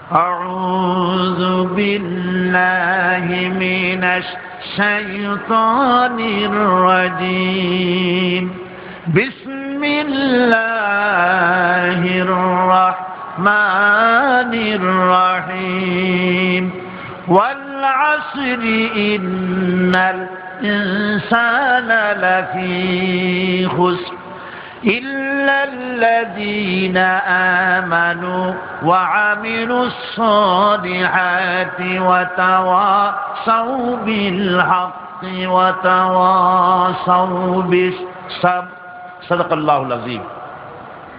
أعوذ بالله من الشيطان الرجيم بسم الله الرحمن الرحيم والعصر إن الإنسان لفي خسر إلا الذين آمنوا وعملوا الصالحات وتواصوا بالحق وتواصوا بالصبر صدق الله العظيم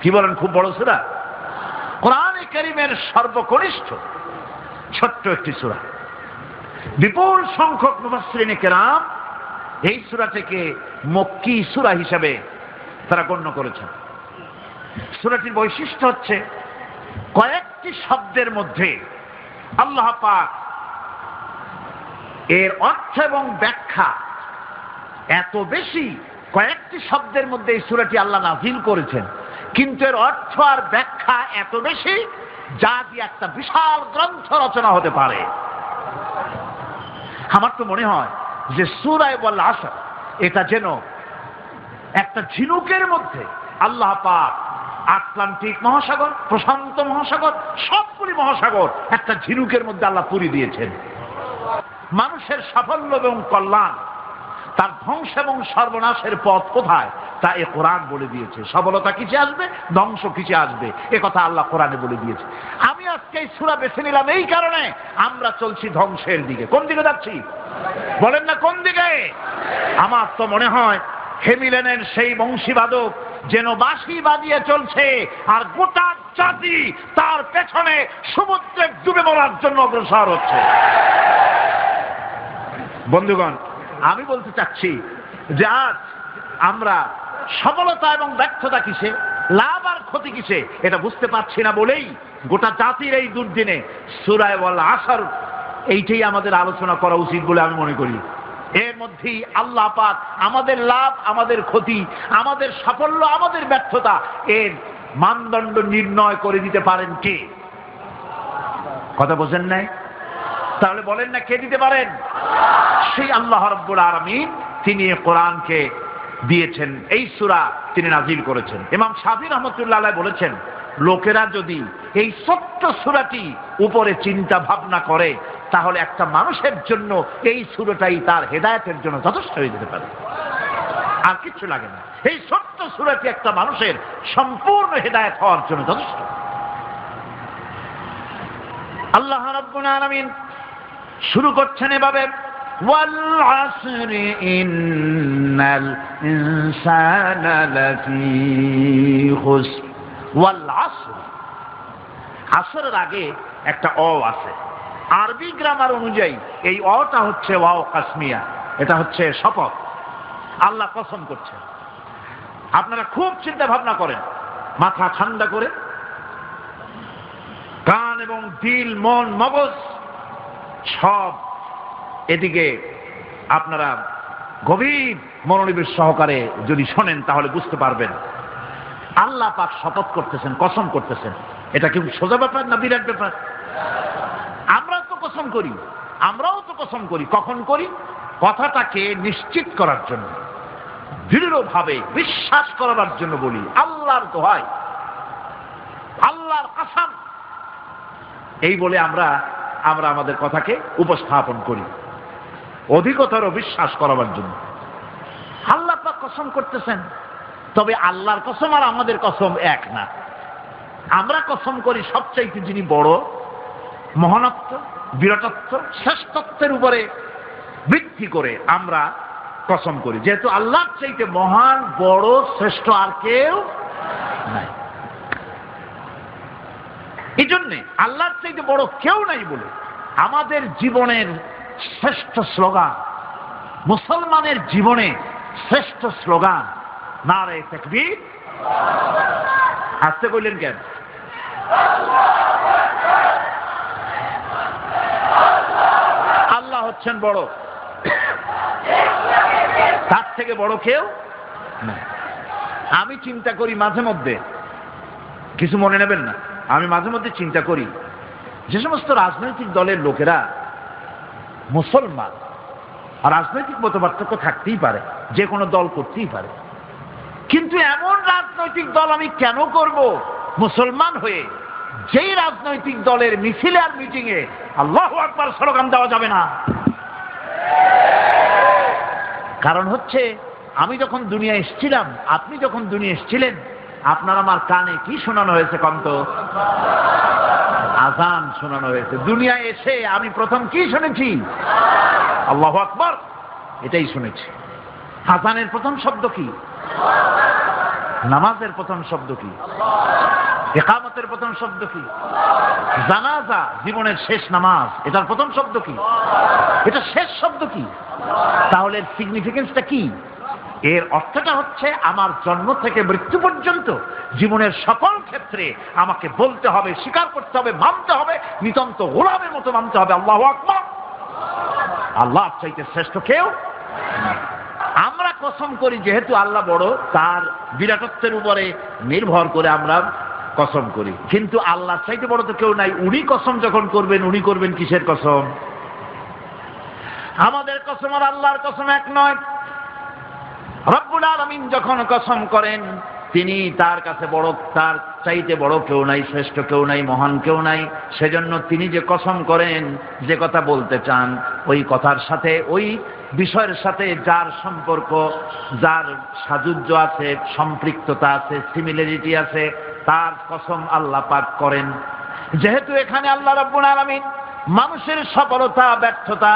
কি বলেন খুব বড় সূরা কোরআনে কারীমের সর্বকনিষ্ঠ ছোট্ট একটি সূরা বিপুল সংখ্যক মুফাসসিরিনে কেরাম এই সূরাটিকে মক্কি সূরা হিসেবে তারা গণ্য করেছেন। সূরাটির বৈশিষ্ট্য হচ্ছে কয়েকটি শব্দের মধ্যে আল্লাহ পাক এর অর্থ এবং ব্যাখ্যা এত বেশি, কয়েকটি শব্দের মধ্যে এই সূরাটি আল্লাহ নাযিল করেছেন, কিন্তু এর অর্থ আর ব্যাখ্যা এত বেশি যা দিয়ে একটা বিশাল গ্রন্থ রচনা হতে পারে। আমার তো মনে হয় যে সূরা ওয়াল আসর এটা যেন একটা ঝিনুকের মধ্যে আল্লাহ পাক আটলান্টিক মহাসাগর, প্রশান্ত মহাসাগর, সবগুলি মহাসাগর একটা ঝিনুকের মধ্যে আল্লাহ পুরি দিয়েছেন। মানুষের সাফল্য এবং কল্যাণ, তার ধ্বংস এবং সর্বনাশের পথ কোথায় তা এ কোরআন বলে দিয়েছে। সফলতা কিসে আসবে, ধ্বংস কিসে আসবে, এ কথা আল্লাহ কোরআনে বলে দিয়েছে। আমি আজকে এই সূরা বেছে নিলাম এই কারণে, আমরা চলছি ধ্বংসের দিকে। কোন দিকে যাচ্ছি বলেন না, কোন দিকে? আমার তো মনে হয় হেমিলেনের সেই বংশীবাদক যেন বাঁশি বাজিয়ে চলছে, আর গোটা জাতি তার পেছনে সমুদ্রে ডুবে মরার জন্য অগ্রসর হচ্ছে। বন্ধুগণ, আমি বলতে চাচ্ছি যে আজ আমরা সফলতা এবং ব্যর্থতা কিসে, লাভ আর ক্ষতি কিসে এটা বুঝতে পারছি না বলেই গোটা জাতির এই দুর্দিনে সূরা ওয়াল আসর এইটাই আমাদের আলোচনা করা উচিত বলে আমি মনে করি। এর মধ্যেই আল্লাহ পাক আমাদের লাভ, আমাদের ক্ষতি, আমাদের সাফল্য, আমাদের ব্যর্থতা এর মানদণ্ড নির্ণয় করে দিতে পারেন কে? কথা বোঝেন নাই? তাহলে বলেন না কে দিতে পারেন? সেই আল্লাহ রাব্বুল আলামিন, তিনি কোরআনকে দিয়েছেন, এই সূরা তিনি নাযিল করেছেন। ইমাম শাফি রাহমাতুল্লাহ আলাইহি বলেছেন, লোকেরা যদি এই ছোট্ট সূরাটি উপরে চিন্তা ভাবনা করে তাহলে একটা মানুষের জন্য এই সূরাটাই তার হেদায়েতের জন্য যথেষ্ট হয়ে যেতে পারে, আর কিছু লাগে না। এই ছোট্ট সূরাটি একটা মানুষের সম্পূর্ণ হেদায়েত হওয়ার জন্য যথেষ্ট। আল্লাহ রাব্বুল আলামিন শুরু করছেন এভাবে, ওয়াল আসরি ইন্নাল ইনসানা লাফি খুসর। ওয়াল আসর, আসরের আগে একটা অ আছে। আরবি গ্রামার অনুযায়ী এই অটা হচ্ছে ওয়াও কাসমিয়া, এটা হচ্ছে শপথ। আল্লাহ কসম করছেন। আপনারা খুব চিন্তা ভাবনা করেন, মাথা ঠান্ডা করে, কান এবং দিল, মন, মগজ সব এদিকে আপনারা গভীর মনোনিবেশ সহকারে যদি শোনেন তাহলে বুঝতে পারবেন আল্লাহ পাক শপথ করতেছেন, কসম করতেছেন। এটা কি সোজা ব্যাপার না বিরাট ব্যাপার? আমরাও তো কসম করি। কখন করি? কথাটাকে নিশ্চিত করার জন্য, দৃঢ়ভাবে বিশ্বাস করার জন্য বলি, আল্লাহর দোহাই, আল্লাহর কসম, এই বলে আমরা আমাদের কথাকে উপস্থাপন করি, অধিকতর বিশ্বাস করাবার জন্য। আল্লাহ পাক কসম করতেছেন, তবে আল্লাহর কসম আর আমাদের কসম এক না। আমরা কসম করি সবচাইতে যিনি বড়, মহানত্ব, বিরাটত্ব, শ্রেষ্ঠত্বের উপরে ভিত্তি করে আমরা কসম করি, যেহেতু আল্লাহর চাইতে মহান, বড়, শ্রেষ্ঠ আর কেউ নাই। এই জন্যে আল্লাহর চাইতে বড় কেউ নাই বলে আমাদের জীবনের শ্রেষ্ঠ স্লোগান, মুসলমানের জীবনে শ্রেষ্ঠ স্লোগান নারে তাকবীর। আসতে কইলেন কেন? আল্লাহ হচ্ছেন বড়, তার থেকে বড় কেউ না। আমি চিন্তা করি মাঝে মধ্যে, কিছু মনে নেবেন না, আমি মাঝে মধ্যে চিন্তা করি যে সমস্ত রাজনৈতিক দলের লোকেরা মুসলমান, আর রাজনৈতিক মতপার্থক্য থাকতেই পারে, যে কোনো দল করতেই পারে, কিন্তু এমন রাজনৈতিক দল আমি কেন করব মুসলমান হয়ে যেই রাজনৈতিক দলের মিছিলে আর মিটিংয়ে আল্লাহু আকবার স্লোগান দেওয়া যাবে না? কারণ হচ্ছে আমি যখন দুনিয়া এসেছিলাম, আপনি যখন দুনিয়া এসেছিলেন, আপনার আমার কানে কি শোনানো হয়েছে কন্ত? আযান শোনানো হয়েছে। দুনিয়ায় এসে আমি প্রথম কি শুনেছি? আল্লাহু আকবার, এটাই শুনেছি। আযানের প্রথম শব্দ কি? নামাজের প্রথম শব্দ কি? ইকামতের প্রথম শব্দ কি? জানাজা, জীবনের শেষ নামাজ, এটার প্রথম শব্দ কি? এটা শেষ শব্দ কি? তাহলে সিগনিফিকেন্সটা কি? এর অর্থটা হচ্ছে আমার জন্ম থেকে মৃত্যু পর্যন্ত জীবনের সকল ক্ষেত্রে আমাকে বলতে হবে, স্বীকার করতে হবে, মানতে হবে, নিতান্ত গোলামের মতো মানতে হবে আল্লাহু আকবার। আল্লাহ চাইতে শ্রেষ্ঠ কেউ। আমরা কসম করি যেহেতু আল্লাহ বড়, তার বিরাটত্বের উপরে নির্ভর করে আমরা কসম করি, কিন্তু আল্লাহ চাইতে বড় তো কেউ নাই। উনি কসম যখন করবেন, উনি করবেন কিসের কসম? আমাদের কসম আর আল্লাহর কসম এক নয়। রব্বুল আলামিন যখন কসম করেন, তিনি তার কাছে বড়, তার চাইতে বড় কেউ নাই, শ্রেষ্ঠ কেউ নাই, মহান কেউ নাই। সেজন্য তিনি যে কসম করেন, যে কথা বলতে চান, ওই কথার সাথে, ওই বিষয়ের সাথে যার সম্পর্ক, যার সাযুজ্য আছে, সম্পৃক্ততা আছে, সিমিলারিটি আছে, তার কসম আল্লাহ পাক করেন। যেহেতু এখানে আল্লাহ রাব্বুল আলামিন মানুষের সফলতা, ব্যর্থতা,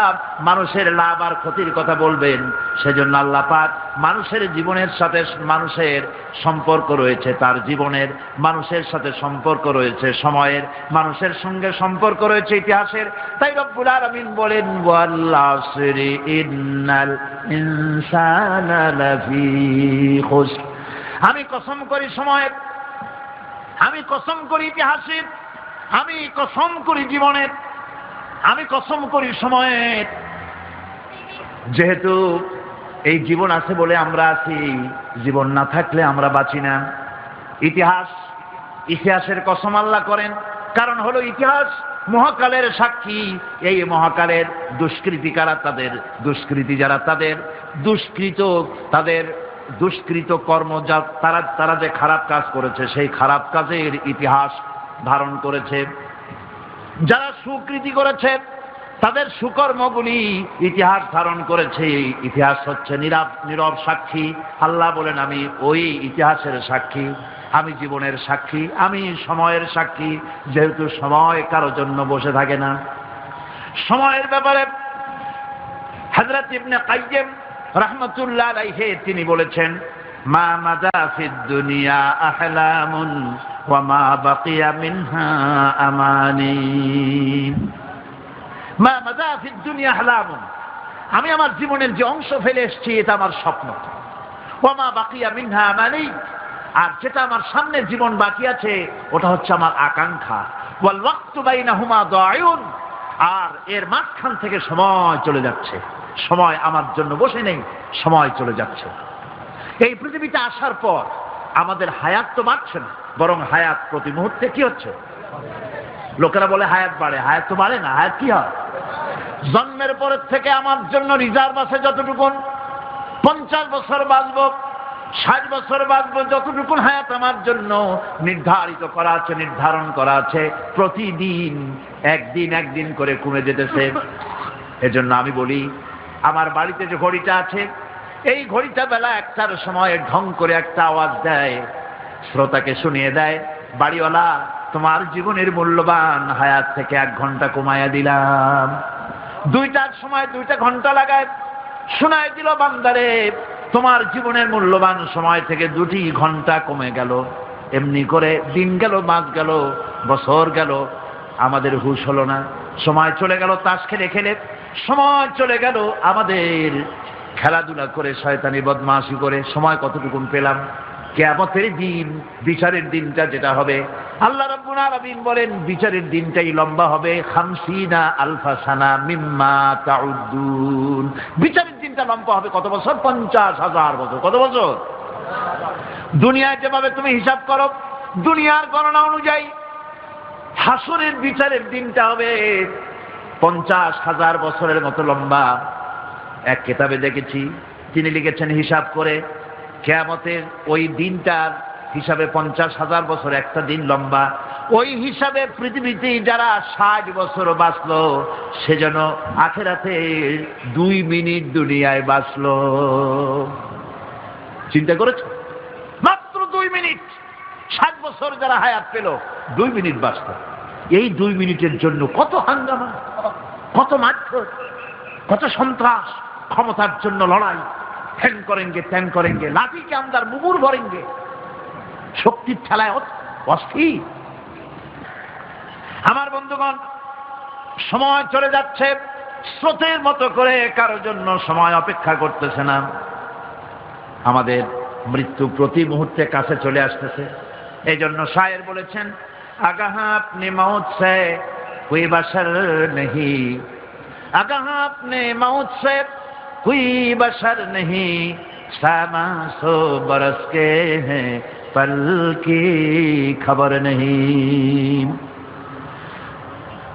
মানুষের লাভ আর ক্ষতির কথা বলবেন, সেজন্য আল্লাহ পাক মানুষের জীবনের সাথে, মানুষের সম্পর্ক রয়েছে তার জীবনের, মানুষের সাথে সম্পর্ক রয়েছে সময়ের, মানুষের সঙ্গে সম্পর্ক রয়েছে ইতিহাসের। তাই রব্বুল আলামিন বলেন, ওয়াল আসরি ইন্নাল ইনসানা লাফি খুসর। আমি কসম করি সময়ের, আমি কসম করি ইতিহাসের, আমি কসম করি জীবনের, আমি কসম করি সময়ের। যেহেতু এই জীবন আছে বলে আমরা আছি, জীবন না থাকলে আমরা বাঁচি না। ইতিহাস, ইতিহাসের কসম আল্লাহ করেন, কারণ হলো ইতিহাস মহাকালের সাক্ষী। এই মহাকালের দুষ্কৃতিকারা, তাদের দুষ্কৃতি যারা, তাদের দুষ্কৃত, তাদের দুষ্কৃত কর্ম, যা তারা যে খারাপ কাজ করেছে, সেই খারাপ কাজের ইতিহাস ধারণ করেছে। যারা সুকৃতি করেছে, তাদের সুকর্মগুলি ইতিহাস ধারণ করেছে। ইতিহাস হচ্ছে নীরব সাক্ষী। আল্লাহ বলেন, আমি ওই ইতিহাসের সাক্ষী, আমি জীবনের সাক্ষী, আমি সময়ের সাক্ষী। যেহেতু সময় কারো জন্য বসে থাকে না। সময়ের ব্যাপারে হযরত ইবনে কাইয়্যিম রাহমাতুল্লাহ আলাইহি তিনি বলেছেন, মা মাদা ফিদ দুনিয়া আহলামুন ওয়া মা বাকিয়া মিনহা আমানি। মা মাদা ফিদ দুনিয়া আহলামুন, আমি আমার জীবনের যে অংশ ফেলে এসেছি এটা আমার স্বপ্ন। ওয়া মা বাকিয়া মিনহা আমানি, আর যেটা আমার সামনে জীবন বাকি আছে ওটা হচ্ছে আমার আকাঙ্ক্ষা। ওয়াল ওয়াক্তু বাইনাহুমা দায়ুন, আর এর মাঝখান থেকে সময় চলে যাচ্ছে। সময় আমার জন্য বসে নেই, সময় চলে যাচ্ছে। এই পৃথিবীতে আসার পর আমাদের হায়াত তো বাড়ছে না, বরং হায়াত প্রতি মুহূর্তে কি হচ্ছে? লোকেরা বলে হায়াত বাড়ে, হায়াত তো বাড়ে না। হায়াত কি হয়? জন্মের পরের থেকে আমার জন্য রিজার্ভ আছে যতটুকু, 50 বছর বাঁচবো, 60 বছর বাঁচবো, যতটুকু হায়াত আমার জন্য নির্ধারিত করা আছে, নির্ধারণ করা আছে, প্রতিদিন একদিন একদিন করে কমে যেতেছে। এজন্য আমি বলি, আমার বাড়িতে যে ঘড়িটা আছে, এই ঘড়িটা বেলা 1টার সময় ঢং করে একটা আওয়াজ দেয়, শ্রোতাকে শুনিয়ে দেয়, বাড়িওয়ালা তোমার জীবনের মূল্যবান হায়াত থেকে 1 ঘন্টা কমায়া দিলাম। 2টার সময় 2টা ঘন্টা লাগায় শোনায় দিল, বান্দারে তোমার জীবনের মূল্যবান সময় থেকে 2টি ঘন্টা কমে গেল। এমনি করে দিন গেল, মাস গেল, বছর গেল, আমাদের হুঁশ হলো না। সময় চলে গেল তাস খেলে খেলে, সময় চলে গেল আমাদের খেলাধুলা করে, শয়তানি বদমাশি করে। সময় কতটুকু পেলাম? কিয়ামতের দিন, বিচারের দিনটা যেটা হবে, আল্লাহ রাব্বুল আলামিন বলেন বিচারের দিনটাই লম্বা হবে 50 আলফা সানা মিম্মা তাউদ্দুন। বিচারের দিনটা লম্বা হবে কত বছর? 50,000 বছর। কত বছর? দুনিয়ায় যেভাবে তুমি হিসাব করো, দুনিয়ার গণনা অনুযায়ী হাসরের বিচারের দিনটা হবে 50,000 বছরের মতো লম্বা। এক কিতাবে দেখেছি, তিনি লিখেছেন হিসাব করে কিয়ামতের ওই দিনটার হিসাবে 50,000 বছর একটা দিন লম্বা। ওই হিসাবে পৃথিবীতে যারা 60 বছর বাঁচলো, সেজন্য আখিরাতে 2 মিনিট দুনিয়ায় বাঁচলো। চিন্তা করেছো? মাত্র 2 মিনিট। 60 বছর যারা হায়াত পেল, 2 মিনিট বাঁচত। এই 2 মিনিটের জন্য কত হাঙ্গামা, কত মারধর, কত সন্ত্রাস, ক্ষমতার জন্য লড়াই, ঠ্যাং করেঙ্গে ত্যাং করেঙ্গে, লাঠি কে আন্দার মুগুর ভরেঙ্গে, শক্তির ঠেলায় অস্থির। আমার বন্ধুগণ, সময় চলে যাচ্ছে স্রোতের মতো করে, কারোর জন্য সময় অপেক্ষা করতেছে না। আমাদের মৃত্যু প্রতি মুহূর্তে কাছে চলে আসতেছে। এই জন্য শায়ের বলেছেন, আগাহ আপনি মৌত সে কোই বশর নেহি, আগাহ আপনি মৌত সে কোই বশর নেহি, সামা সো বরস কে হ্যাঁ পল কি খবর নেহি।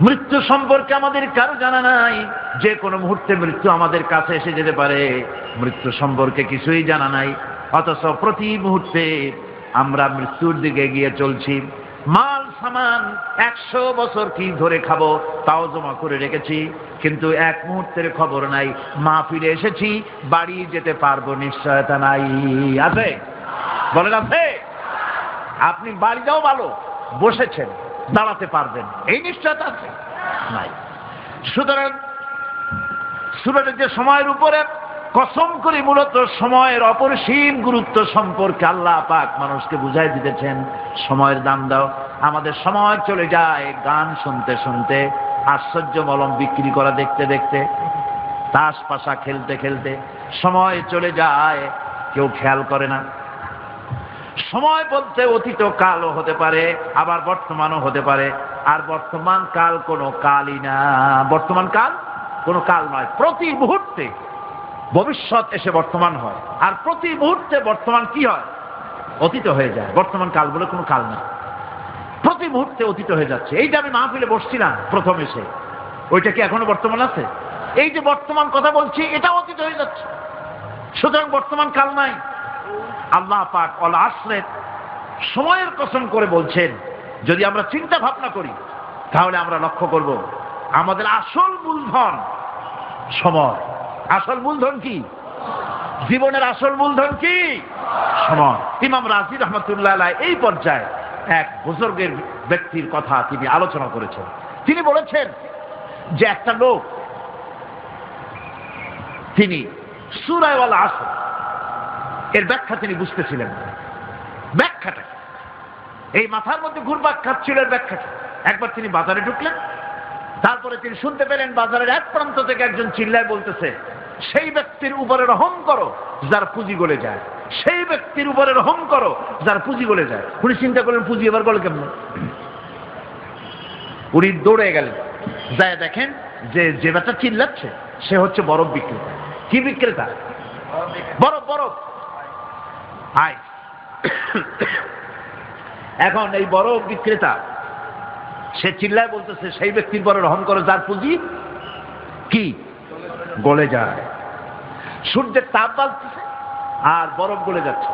মৃত্যু সম্পর্কে আমাদের কারো জানা নাই। যে কোনো মুহূর্তে মৃত্যু আমাদের কাছে এসে যেতে পারে। মৃত্যু সম্পর্কে কিছুই জানা নাই, অথচ প্রতি মুহূর্তে আমরা মৃত্যুর দিকে এগিয়ে চলছি। মাল সামান 100 বছর কি ধরে খাবো তাও জমা করে রেখেছি, কিন্তু এক মুহূর্তের খবর নাই। মাহফিলে এসেছি, বাড়ি যেতে পারবো নিশ্চয়তা নাই। আছে? বলেন আছে? আপনি বাড়িটাও ভালো, বসেছেন, দাঁড়াতে পারবেন, এই নিশ্চয়তা আছে? নাই। সুতরাং সুরাটের যে সময়ের উপরে কসম করে মূলত সময়ের অপরিসীম গুরুত্ব সম্পর্কে আল্লাহ পাক মানুষকে বুঝাই দিতেছেন। সময়ের দাম দাও। আমাদের সময় চলে যায় গান শুনতে শুনতে, আশ্চর্য মলম বিক্রি করা দেখতে দেখতে, তাস পাশা খেলতে খেলতে সময় চলে যায়, কেউ খেয়াল করে না। সময় বলতে অতীত কালও হতে পারে, আবার বর্তমানও হতে পারে। আর বর্তমান কাল কোনো কালই না। বর্তমান কাল কোনো কাল নয়। প্রতি মুহূর্তে ভবিষ্যৎ এসে বর্তমান হয়, আর প্রতি মুহূর্তে বর্তমান কি হয়? অতীত হয়ে যায়। বর্তমান কাল বলে কোনো কাল না। প্রতি মুহূর্তে অতীত হয়ে যাচ্ছে। এই যে আমি মাহফিলে বসছিলাম প্রথম এসে, ওইটা কি এখনো বর্তমান আছে? এই যে বর্তমান কথা বলছি, এটা অতীত হয়ে যাচ্ছে। সুতরাং বর্তমান কাল নাই। আল্লাহ পাক অল আসরের সময়ের কসম করে বলছেন। যদি আমরা চিন্তা ভাবনা করি তাহলে আমরা লক্ষ্য করব আমাদের আসল মূলধন সময়। আসল মূলধন কি? জীবনের আসল মূলধন কি? সময়। ইমাম রাজি রহমতুল্লাহ আলাইহি এই পর্যায়ে এক বুজুর্গের ব্যক্তির কথা তিনি আলোচনা করেছেন। তিনি বলেছেন যে একটা লোক, তিনি সূরা আল আসর এর ব্যাখ্যা তিনি বুঝতেছিলেন। ব্যাখ্যাটা এই মাথার মধ্যে ঘুরপাক খাচ্ছিল, এর ব্যাখ্যাটা। একবার তিনি বাজারে ঢুকলেন, তারপরে তিনি শুনতে পেলেন বাজারের এক প্রান্ত থেকে একজন চিল্লায় বলতেছে, সেই ব্যক্তির উপরে রহম করো যার পুঁজি গলে যায়, সেই ব্যক্তির উপরে রহম করো যার পুঁজি গলে যায়। উনি চিন্তা করলেন পুঁজি এবার গলে কেমন। উনি দৌড়ে গেলেন, যায় দেখেন যে বাচ্চা চিল্লাচ্ছে সে হচ্ছে বরফ বিক্রেতা। কি বিক্রেতা? বরফ। বরফ আয়। এখন এই বরফ বিক্রেতা সে চিল্লায় বলতেছে, সেই ব্যক্তির পরে রহম করো যার পুঁজি কি গলে যায়। সূর্যের তাপ বাড়তেছে আর বরফ গলে যাচ্ছে।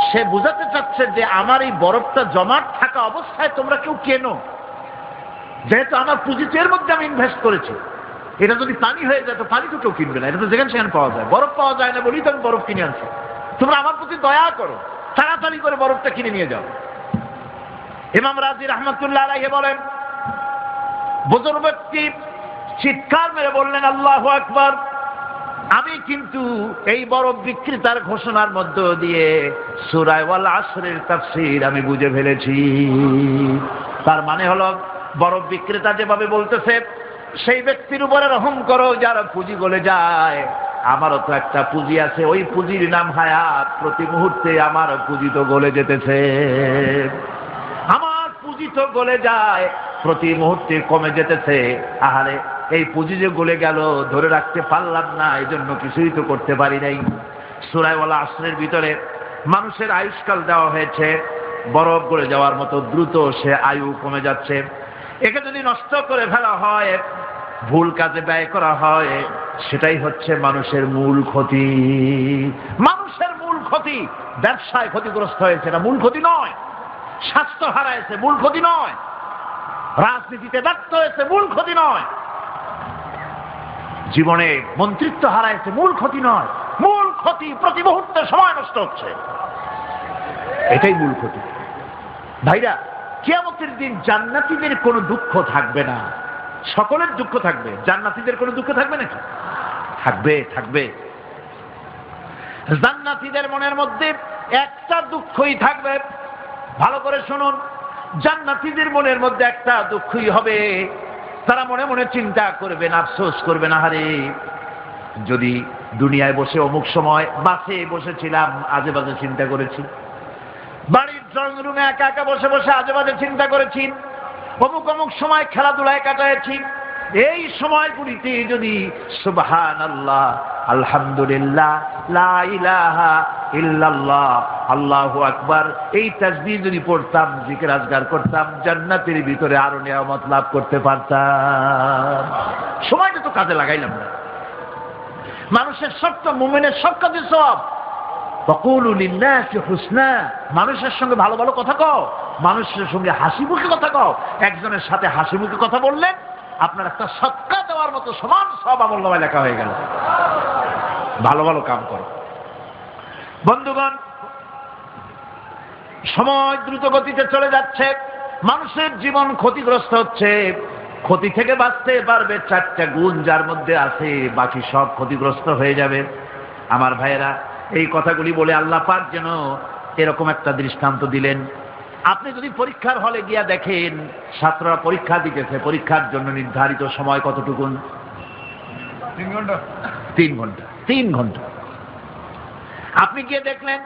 সে বুঝাতে চাচ্ছে যে আমার এই বরফটা জমাট থাকা অবস্থায় তোমরা কেউ কেনো, যেহেতু আমার পুঁজি এর মধ্যে আমি ইনভেস্ট করেছি। এটা যদি পানি হয়ে যায় তো পানি তো কেউ কিনবে না, এটা তো যেখানে সেখানে পাওয়া যায়। বরফ পাওয়া যায় না বলেই তো আমি বরফ কিনে আনছি। তোমরা আমার প্রতি দয়া করো, তাড়াতাড়ি করে বরফটা কিনে নিয়ে যাও। ইমাম রাজি রহমতুল্লাহ আলাইহি বলেন, বুজুর্গ ব্যক্তি চিৎকার মেরে বললেন, আল্লাহু আকবার, আমি কিন্তু এই বরফ বিক্রেতার ঘোষণার মধ্য দিয়ে সূরা আল আসরের তাফসীর আমি বুঝে ফেলেছি। তার মানে হলো বরফ বিক্রেতা যেভাবে বলতেছে সেই ব্যক্তির উপরে রহম করো যার পুঁজি গলে যায়, আমারও তো একটা পুঁজি আছে, ওই পুঁজির নাম হায়াত। প্রতি মুহূর্তে আমার পুঁজি তো গলে যেতেছে, আমার পুঁজি তো গলে যায়, প্রতি মুহূর্তে কমে যেতেছে। আহারে, এই পুঁজি যে গলে গেল ধরে রাখতে পারলাম না, এই জন্য কিছুই তো করতে পারি নাই। সূরা আল আসরের ভিতরে মানুষের আয়ুষ্কাল দেওয়া হয়েছে বরফ গলে যাওয়ার মতো দ্রুত, সে আয়ু কমে যাচ্ছে। একে যদি নষ্ট করে ফেলা হয়, ভুল কাজে ব্যয় করা হয়, সেটাই হচ্ছে মানুষের মূল ক্ষতি। মানুষের মূল ক্ষতি। ব্যবসায় ক্ষতিগ্রস্ত হয়েছে, এটা মূল ক্ষতি নয়। স্বাস্থ্য হারাইছে, মূল ক্ষতি নয়। রাজনীতিতে ব্যর্থ হয়েছে, মূল ক্ষতি নয়। জীবনে মন্ত্রিত্ব হারাইছে, মূল ক্ষতি নয়। মূল ক্ষতি প্রতি মুহূর্তে সময় নষ্ট হচ্ছে, এটাই মূল ক্ষতি। ভাইরা, কিয়ামতের দিন জান্নাতীদের কোনো দুঃখ থাকবে না, সকলের দুঃখ থাকবে। জান্নাতীদের কোনো দুঃখ থাকবে নাকি? থাকবে, থাকবে। জান্নাতীদের মনের মধ্যে একটা দুঃখই থাকবে। ভালো করে শুনুন, জান্নাতীদের মনের মধ্যে একটা দুঃখই হবে। তারা মনে মনে চিন্তা করবেন, আফসোস করবেন, আহারে যদি দুনিয়ায় বসে অমুক সময় বাসে বসেছিলাম, আজে বাজে চিন্তা করেছি, বাড়ির ড্রয়িং রুমে একা একা বসে বসে আজে বাজে চিন্তা করেছি, অমুক অমুক সময় খেলাধুলায় কাটাইছি, এই সময়গুলিতে যদি সুবহানাল্লাহ, আলহামদুলিল্লাহ, লা ইলাহা ইল্লাল্লাহ, আল্লাহু আকবার, এই তাসবিহ যদি পড়তাম, জিকির আজকার করতাম, জান্নাতের ভিতরে আরো নিয়ামত লাভ করতে পারতাম। সময়টা তো কাজে লাগাইলাম না। মানুষের সবটা, মুমিনের সব কাজে সব। ওয়াকুলু লিন্নাসি হুসনা, মানুষের সঙ্গে ভালো ভালো কথা কও, মানুষের সঙ্গে হাসি মুখে কথা কও। একজনের সাথে হাসি মুখে কথা বললেন, আপনার একটা সৎকার দেওয়ার মতো সমান সব আমলনামায় লেখা হয়ে গেল। ভালো ভালো কাম করো। বন্ধুগণ, সময় দ্রুত গতিতে চলে যাচ্ছে, মানুষের জীবন ক্ষতিগ্রস্ত হচ্ছে। ক্ষতি থেকে বাঁচতে পারবে চারটা গুণ যার মধ্যে আছে, বাকি সব ক্ষতিগ্রস্ত হয়ে যাবে। আমার ভাইয়েরা, এই কথাগুলি বলে আল্লাহ পাক যেন এরকম একটা দৃষ্টান্ত দিলেন। আপনি যদি পরীক্ষার হলে গিয়া দেখেন, ছাত্ররা পরীক্ষা দিতেছে, পরীক্ষার জন্য নির্ধারিত সময় কতটুকুন? 3 ঘন্টা। 3 ঘন্টা, 3 ঘন্টা। আপনি গিয়ে দেখলেন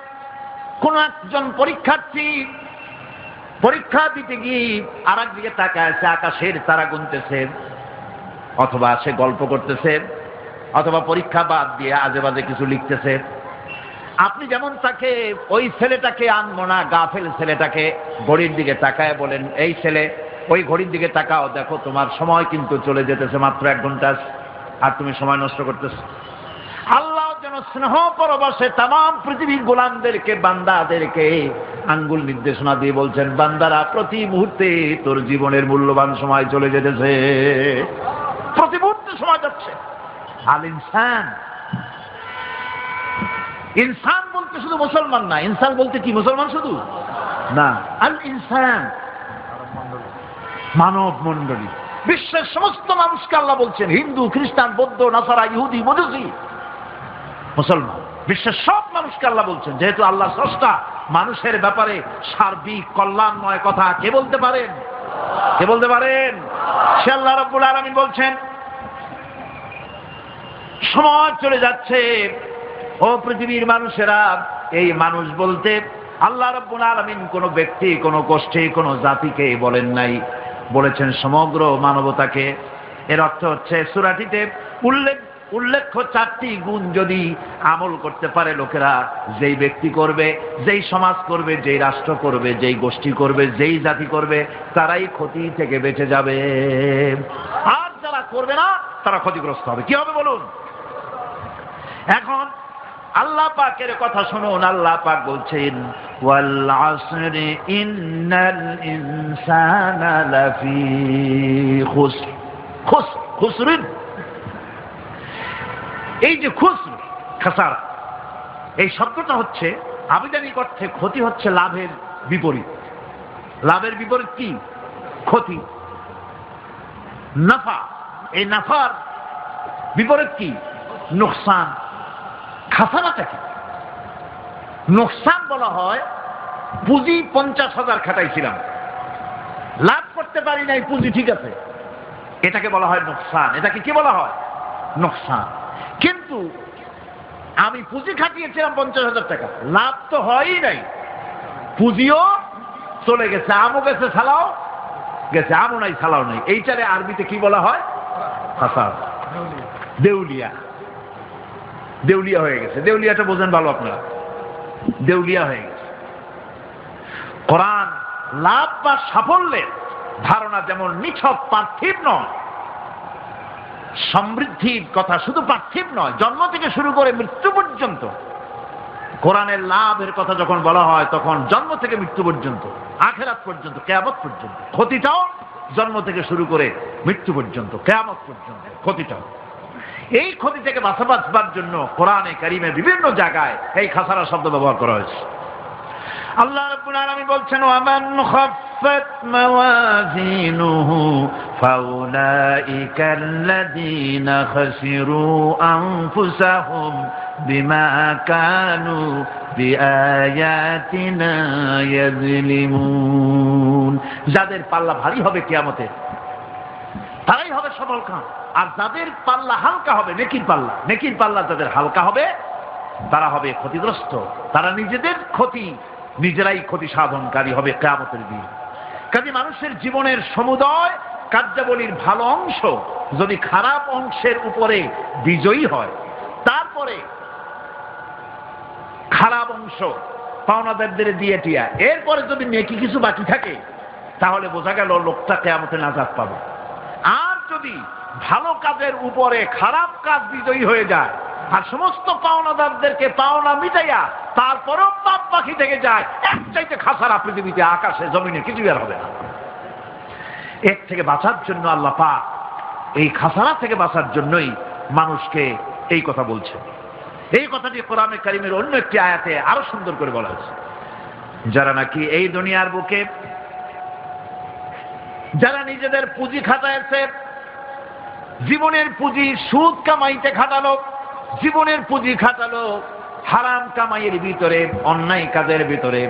কোন একজন পরীক্ষার্থী পরীক্ষা দিতে গিয়ে আর একদিকে তাকায় আছে, আকাশের তারা গুনতেছে, অথবা সে গল্প করতেছে, অথবা পরীক্ষা বাদ দিয়ে আজে বাজে কিছু লিখতেছে। আপনি যেমন তাকে, ওই ছেলেটাকে আনবো না, গাফেল ছেলেটাকে ঘড়ির দিকে তাকায় বলেন, এই ছেলে ওই ঘড়ির দিকে তাকাও, দেখো তোমার সময় কিন্তু চলে যেতেছে, মাত্র 1 ঘন্টা, আর তুমি সময় নষ্ট করতেছো। আল্লাহ যেন স্নেহ পরবশে তাম পৃথিবীর গোলামদেরকে, বান্দাদেরকে আঙ্গুল নির্দেশনা দিয়ে বলছেন, বান্দারা প্রতি মুহূর্তে তোর জীবনের মূল্যবান সময় চলে যেতেছে, প্রতি মুহূর্তে সময় যাচ্ছে। আল ইনসান, ইনসান বলতে শুধু মুসলমান না, ইনসান বলতে কি মুসলমান শুধু না, আল ইনসান মানব মণ্ডলী, বিশ্বের সমস্ত মানুষকে আল্লাহ বলছেন, হিন্দু, খ্রিস্টান, বৌদ্ধ, নাসারা, ইহুদি, মজুসি, মুসলমান, বিশ্বের সব মানুষকে আল্লাহ বলছেন। যেহেতু আল্লাহ স্রষ্টা, মানুষের ব্যাপারে সার্বিক কল্যাণময় কথা কে বলতে পারেন? কে বলতে পারেন? সে আল্লাহ রাব্বুল আলামিন বলছেন, সময় চলে যাচ্ছে, ও পৃথিবীর মানুষেরা। এই মানুষ বলতে আল্লাহ রাব্বুল আলামিন কোন ব্যক্তি, কোন গোষ্ঠী, কোন জাতিকে বলেন নাই, বলেছেন সমগ্র মানবতাকে। এর অর্থ হচ্ছে সূরাটিতে উল্লেখ্য 4টি গুণ যদি আমল করতে পারে লোকেরা, যেই ব্যক্তি করবে, যেই সমাজ করবে, যেই রাষ্ট্র করবে, যেই গোষ্ঠী করবে, যেই জাতি করবে, তারাই ক্ষতি থেকে বেঁচে যাবে। আর যারা করবে না, তারা ক্ষতিগ্রস্ত হবে। কি হবে বলুন? এখন আল্লাহ পাকের কথা শুনুন। আল্লাহ পাক বলছেন, ওয়াল আসরি ইন্নাল ইনসানা লাফি খুসর। খুসরিন, এই যে খুসর, খাসারা, এই শব্দটা হচ্ছে আবিধানিক অর্থে ক্ষতি হচ্ছে লাভের বিপরীত। লাভের বিপরীত কি? ক্ষতি। নাফা, এই নাফার বিপরীত কি? নোকসান। খাসারাটা কি? নোকসান বলা হয় পুঁজি 50,000 খাটাইছিলাম, লাভ করতে পারি নাই, পুঁজি ঠিক আছে, এটাকে বলা হয় নোকসান। এটাকে কি বলা হয়? নোকসান। কিন্তু আমি পুঁজি খাটিয়েছিলাম 50,000 টাকা, লাভ তো হয়ই নাই, পুঁজিও চলে গেছে, আমও গেছে, ছালাও গেছে, আমও নাই, ছালাও নাই। এইটারে আরবিতে কি বলা হয়? খাসার, দেউলিয়া। দেউলিয়া হয়ে গেছে। দেউলিয়াটা বোঝেন ভালো আপনারা, দেউলিয়া হয়ে গেছে। কোরআন লাভ বা সাফল্যের ধারণা না যেমন নিছক পার্থিব নয়, সমৃদ্ধির কথা শুধু পার্থিব নয়, জন্ম থেকে শুরু করে মৃত্যু পর্যন্ত। কোরআনের লাভের কথা যখন বলা হয় তখন জন্ম থেকে মৃত্যু পর্যন্ত, আখিরাত পর্যন্ত, কিয়ামত পর্যন্ত। ক্ষতিটাও জন্ম থেকে শুরু করে মৃত্যু পর্যন্ত, কিয়ামত পর্যন্ত ক্ষতিটাও। এই ক্ষতি থেকে বাঁচাবার জন্য কোরআনে কারিমে বিভিন্ন জায়গায় এই খাসারা শব্দ ব্যবহার করা হয়েছে। আল্লাহ রাব্বুল আলামিন বলছেন, ওয়ামান খাফফাত মাওয়াজিনুহু ফাউলাইকাল্লাযীনা খাসিরু আনফুসাহুম বিমা কানু বিআয়াতিনা ইয়াযলিমুন। যাদের পাল্লা ভারী হবে কিয়ামতে তারাই হবে সফলকাম, আর যাদের পাল্লা হালকা হবে, নেকির পাল্লা যাদের হালকা হবে তারা হবে ক্ষতিগ্রস্ত। তারা নিজেরাই ক্ষতি সাধনকারী হবে কিয়ামতের দিন। কাজে মানুষের জীবনের সমুদয় কার্যাবলীর ভালো অংশ যদি খারাপ অংশের উপরে বিজয়ী হয়, তারপরে খারাপ অংশ পাওনাদারদের দিয়ে টিয়া, এরপরে যদি নেকি কিছু বাকি থাকে তাহলে বোঝা গেল লোকটা কিয়ামতে নাজাত পাবে। আর যদি ভালো কাজের উপরে খারাপ কাজ বিজয়ী হয়ে যায় আর সমস্ত পাওনাদারদেরকে পাওনা মিটাইয়া তারপরেও পাপ বাকি থেকে যায়, এক চাইতে খাসারা পৃথিবীতে আকাশে জমিনে কিছু আর হবে না। এর থেকে বাঁচার জন্য আল্লাহ পাক এই খাসারা থেকে বাঁচার জন্যই মানুষকে এই কথা বলছে। এই কথাটি কোরআনে কারিমের অন্য একটি আয়াতে আরো সুন্দর করে বলা হয়েছে, যারা নাকি এই দুনিয়ার বুকে যারা নিজেদের পুঁজি খাটাইছে, জীবনের পুঁজি সুদ কামাইতে খাটালো, জীবনের পুঁজি খাটালো হারাম কামাইয়ের ভিতরে, অন্যায় কাজের ভিতরে,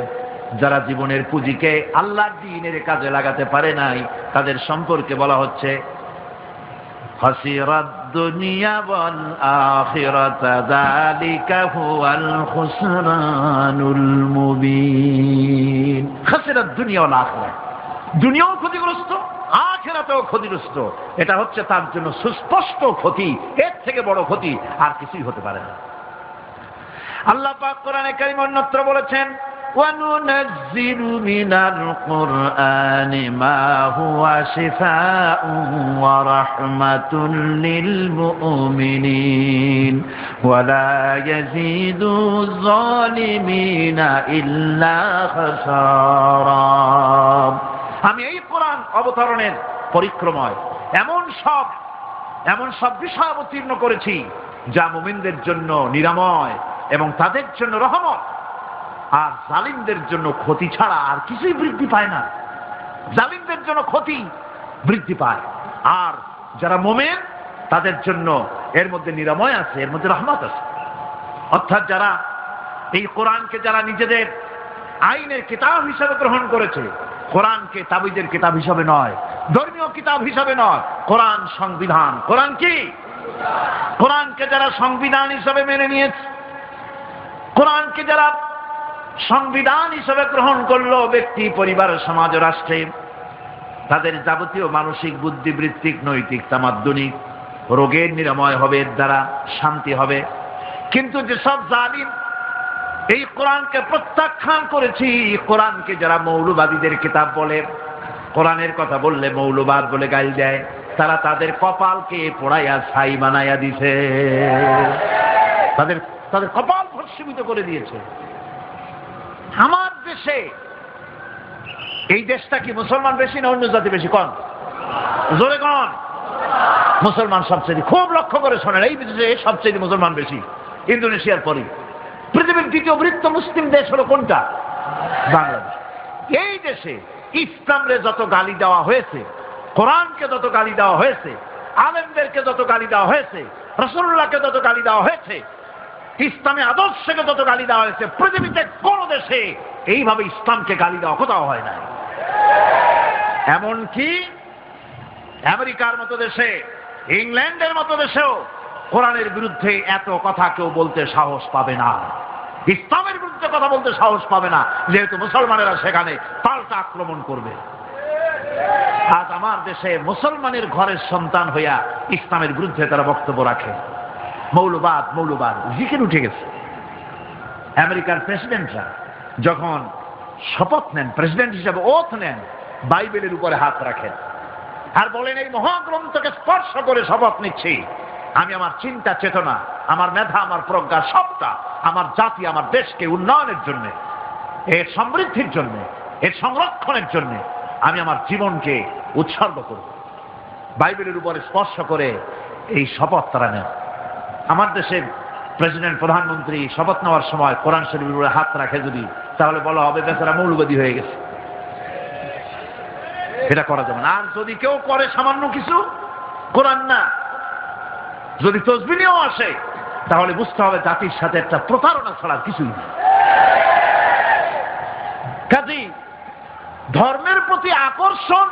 যারা জীবনের পুঁজিকে আল্লাহর দ্বীনের কাজে লাগাতে পারে নাই, তাদের সম্পর্কে বলা হচ্ছে খাসিরাদ দুনিয়া ওয়াল আখিরাতা যালিকা হুয়াল খুসরানুল মুবিন। খাসিরাদ দুনিয়া ওয়াল আখিরাত, দুনিয়াও ক্ষতিগ্রস্ত, আখিরাতেও ক্ষতিগ্রস্ত। এটা হচ্ছে তার জন্য সুস্পষ্ট ক্ষতি, এর থেকে বড় ক্ষতি আর কিছুই হতে পারে না। আল্লাহ পাক কোরআনে কারীমে অন্যত্র বলেছেন, ওয়ানুনাজ্জিলু মিনাল কুরআনি মা হুয়া শিফাউন ওয়া রাহমাতুন লিল মুমিনিন ওয়া লা ইয়াজিদু যালিমিনা ইল্লা খাসারা। আমি এই কোরআন অবতরণের পরিক্রমায় এমন সব বিষয় অবতীর্ণ করেছি যা মুমিনদের জন্য নিরাময় এবং তাদের জন্য রহমত, আর জালিমদের জন্য ক্ষতি ছাড়া আর কিছুই বৃদ্ধি পায় না। জালিমদের জন্য ক্ষতি বৃদ্ধি পায়, আর যারা মুমিন তাদের জন্য এর মধ্যে নিরাময় আছে, এর মধ্যে রহমত আছে। অর্থাৎ যারা এই কোরআনকে যারা নিজেদের আইনের কিতাব হিসাবে গ্রহণ করেছে, কোরআনকে তাবিজের কিতাব হিসাবে নয়, ধর্মীয় কিতাব হিসাবে নয়, কোরআন সংবিধান। কোরআন কি? কোরআনকে যারা সংবিধান হিসাবে মেনে নিয়েছে, কোরআনকে যারা সংবিধান হিসাবে গ্রহণ করলো, ব্যক্তি, পরিবার, সমাজ, রাষ্ট্রে, তাদের যাবতীয় মানসিক, বুদ্ধিবৃত্তিক, নৈতিক, তামাদ্দুনিক রোগের নিরাময় হবে, এর দ্বারা শান্তি হবে। কিন্তু যেসব জালিম এই কোরআনকে প্রত্যাখ্যান করেছি, কোরআনকে যারা মৌলবাদীদের কিতাব বলে, কোরআনের কথা বললে মৌলবাদ বলে গাল দেয়, তারা তাদের কপালকে পোড়াইয়া ছাই বানাইয়া দিছে, তাদের কপাল ভস্মীভূত করে দিয়েছে। আমার দেশে, এই দেশটা কি মুসলমান বেশি না অন্য জাতি বেশি? কোন জোরে কোন? মুসলমান সবচেয়ে। খুব লক্ষ্য করে শোনেন, এই দেশে সবচেয়ে মুসলমান বেশি, ইন্দোনেশিয়ার পরে। পৃথিবীর দ্বিতীয় বৃহত্তম মুসলিম দেশ হলো কোনটা? বাংলাদেশ। এই দেশে ইসলামরে যত গালি দেওয়া হয়েছে, কোরআনকে যত গালি দেওয়া হয়েছে, আলেমদেরকে যত গালি দেওয়া হয়েছে, রাসূলুল্লাহকে যত গালি দেওয়া হয়েছে, ইসলামী আদর্শকে যত গালি দেওয়া হয়েছে, পৃথিবীতে কোন দেশে এইভাবে ইসলামকে গালি দেওয়া কোথাও হয় না। এমনকি আমেরিকার মতো দেশে, ইংল্যান্ডের মতো দেশেও কোরআনের বিরুদ্ধে এত কথা কেউ বলতে সাহস পাবে না, ইসলামের বিরুদ্ধে কথা বলতে সাহস পাবে না, যেহেতু মুসলমানেরা সেখানে পাল্টা আক্রমণ করবে। আজ আমার দেশে মুসলমানের ঘরের সন্তান হইয়া ইসলামের বিরুদ্ধে তারা বক্তব্য রাখে। মৌলবাদ জিকির উঠে গেছে। আমেরিকার প্রেসিডেন্টরা যখন শপথ নেন, প্রেসিডেন্ট হিসাবে ওথ নেন, বাইবেলের উপরে হাত রাখেন, আর বলেন এই মহাগ্রন্থকে স্পর্শ করে শপথ নিচ্ছি, আমি আমার চিন্তা চেতনা, আমার মেধা, আমার প্রজ্ঞা সবটা আমার জাতি, আমার দেশকে উন্নয়নের জন্য, এর সমৃদ্ধির জন্য, এর সংরক্ষণের জন্য আমি আমার জীবনকে উৎসর্গ করব। বাইবেলের উপরে স্পর্শ করে এই শপথ তারা নেন। আমার দেশের প্রেসিডেন্ট, প্রধানমন্ত্রী শপথ নেওয়ার সময় কোরআন শরীফের উপরে হাত রাখে যদি, তাহলে বলা হবে বেচারা মৌলবাদী হয়ে গেছে। এটা করা যাবে না। আর যদি কেউ করে সামান্য কিছু, কোরআন না, যদি তসবিহ নিয়েও আসে, তাহলে বুঝতে হবে জাতির সাথে একটা প্রতারণা ছাড়া কিছুই নেই। কাজেই ধর্মের প্রতি আকর্ষণ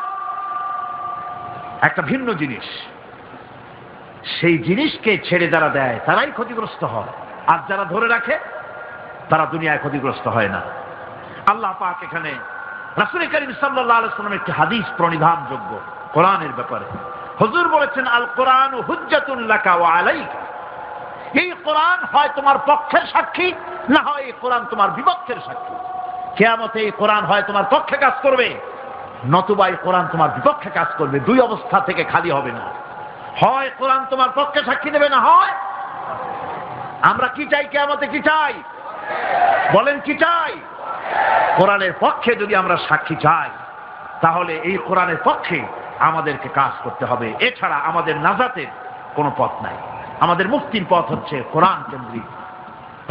একটা ভিন্ন জিনিস, সেই জিনিসকে ছেড়ে যারা দেয় তারাই ক্ষতিগ্রস্ত হয়, আর যারা ধরে রাখে তারা দুনিয়ায় ক্ষতিগ্রস্ত হয় না। আল্লাহ পাক এখানে রাসূল করিম সাল্লাল্লাহু আলাইহি ওয়াসাল্লামের একটি হাদিস প্রণিধানযোগ্য কোরআনের ব্যাপারে। হুজুর বলেছেন, আল কোরআন হুজ্জাতুন লাকা ওয়া আলাইকা। এই কোরআন হয় তোমার পক্ষের সাক্ষী, না হয় এই কোরআন তোমার বিপক্ষের সাক্ষী। কিয়ামতে এই কোরআন হয় তোমার পক্ষে কাজ করবে, নতুবা এই কোরআন তোমার বিপক্ষে কাজ করবে। দুই অবস্থা থেকে খালি হবে না। হয় কোরআন তোমার পক্ষে সাক্ষী দেবে, না হয় আমরা কি চাই? কিয়ামতে কি চাই? বলেন কি চাই? কোরআনের পক্ষে যদি আমরা সাক্ষী চাই, তাহলে এই কোরআনের পক্ষে আমাদেরকে কাজ করতে হবে। এছাড়া আমাদের নাজাতের কোনো পথ নাই। আমাদের মুক্তির পথ হচ্ছে কোরআন কেন্দ্রিক,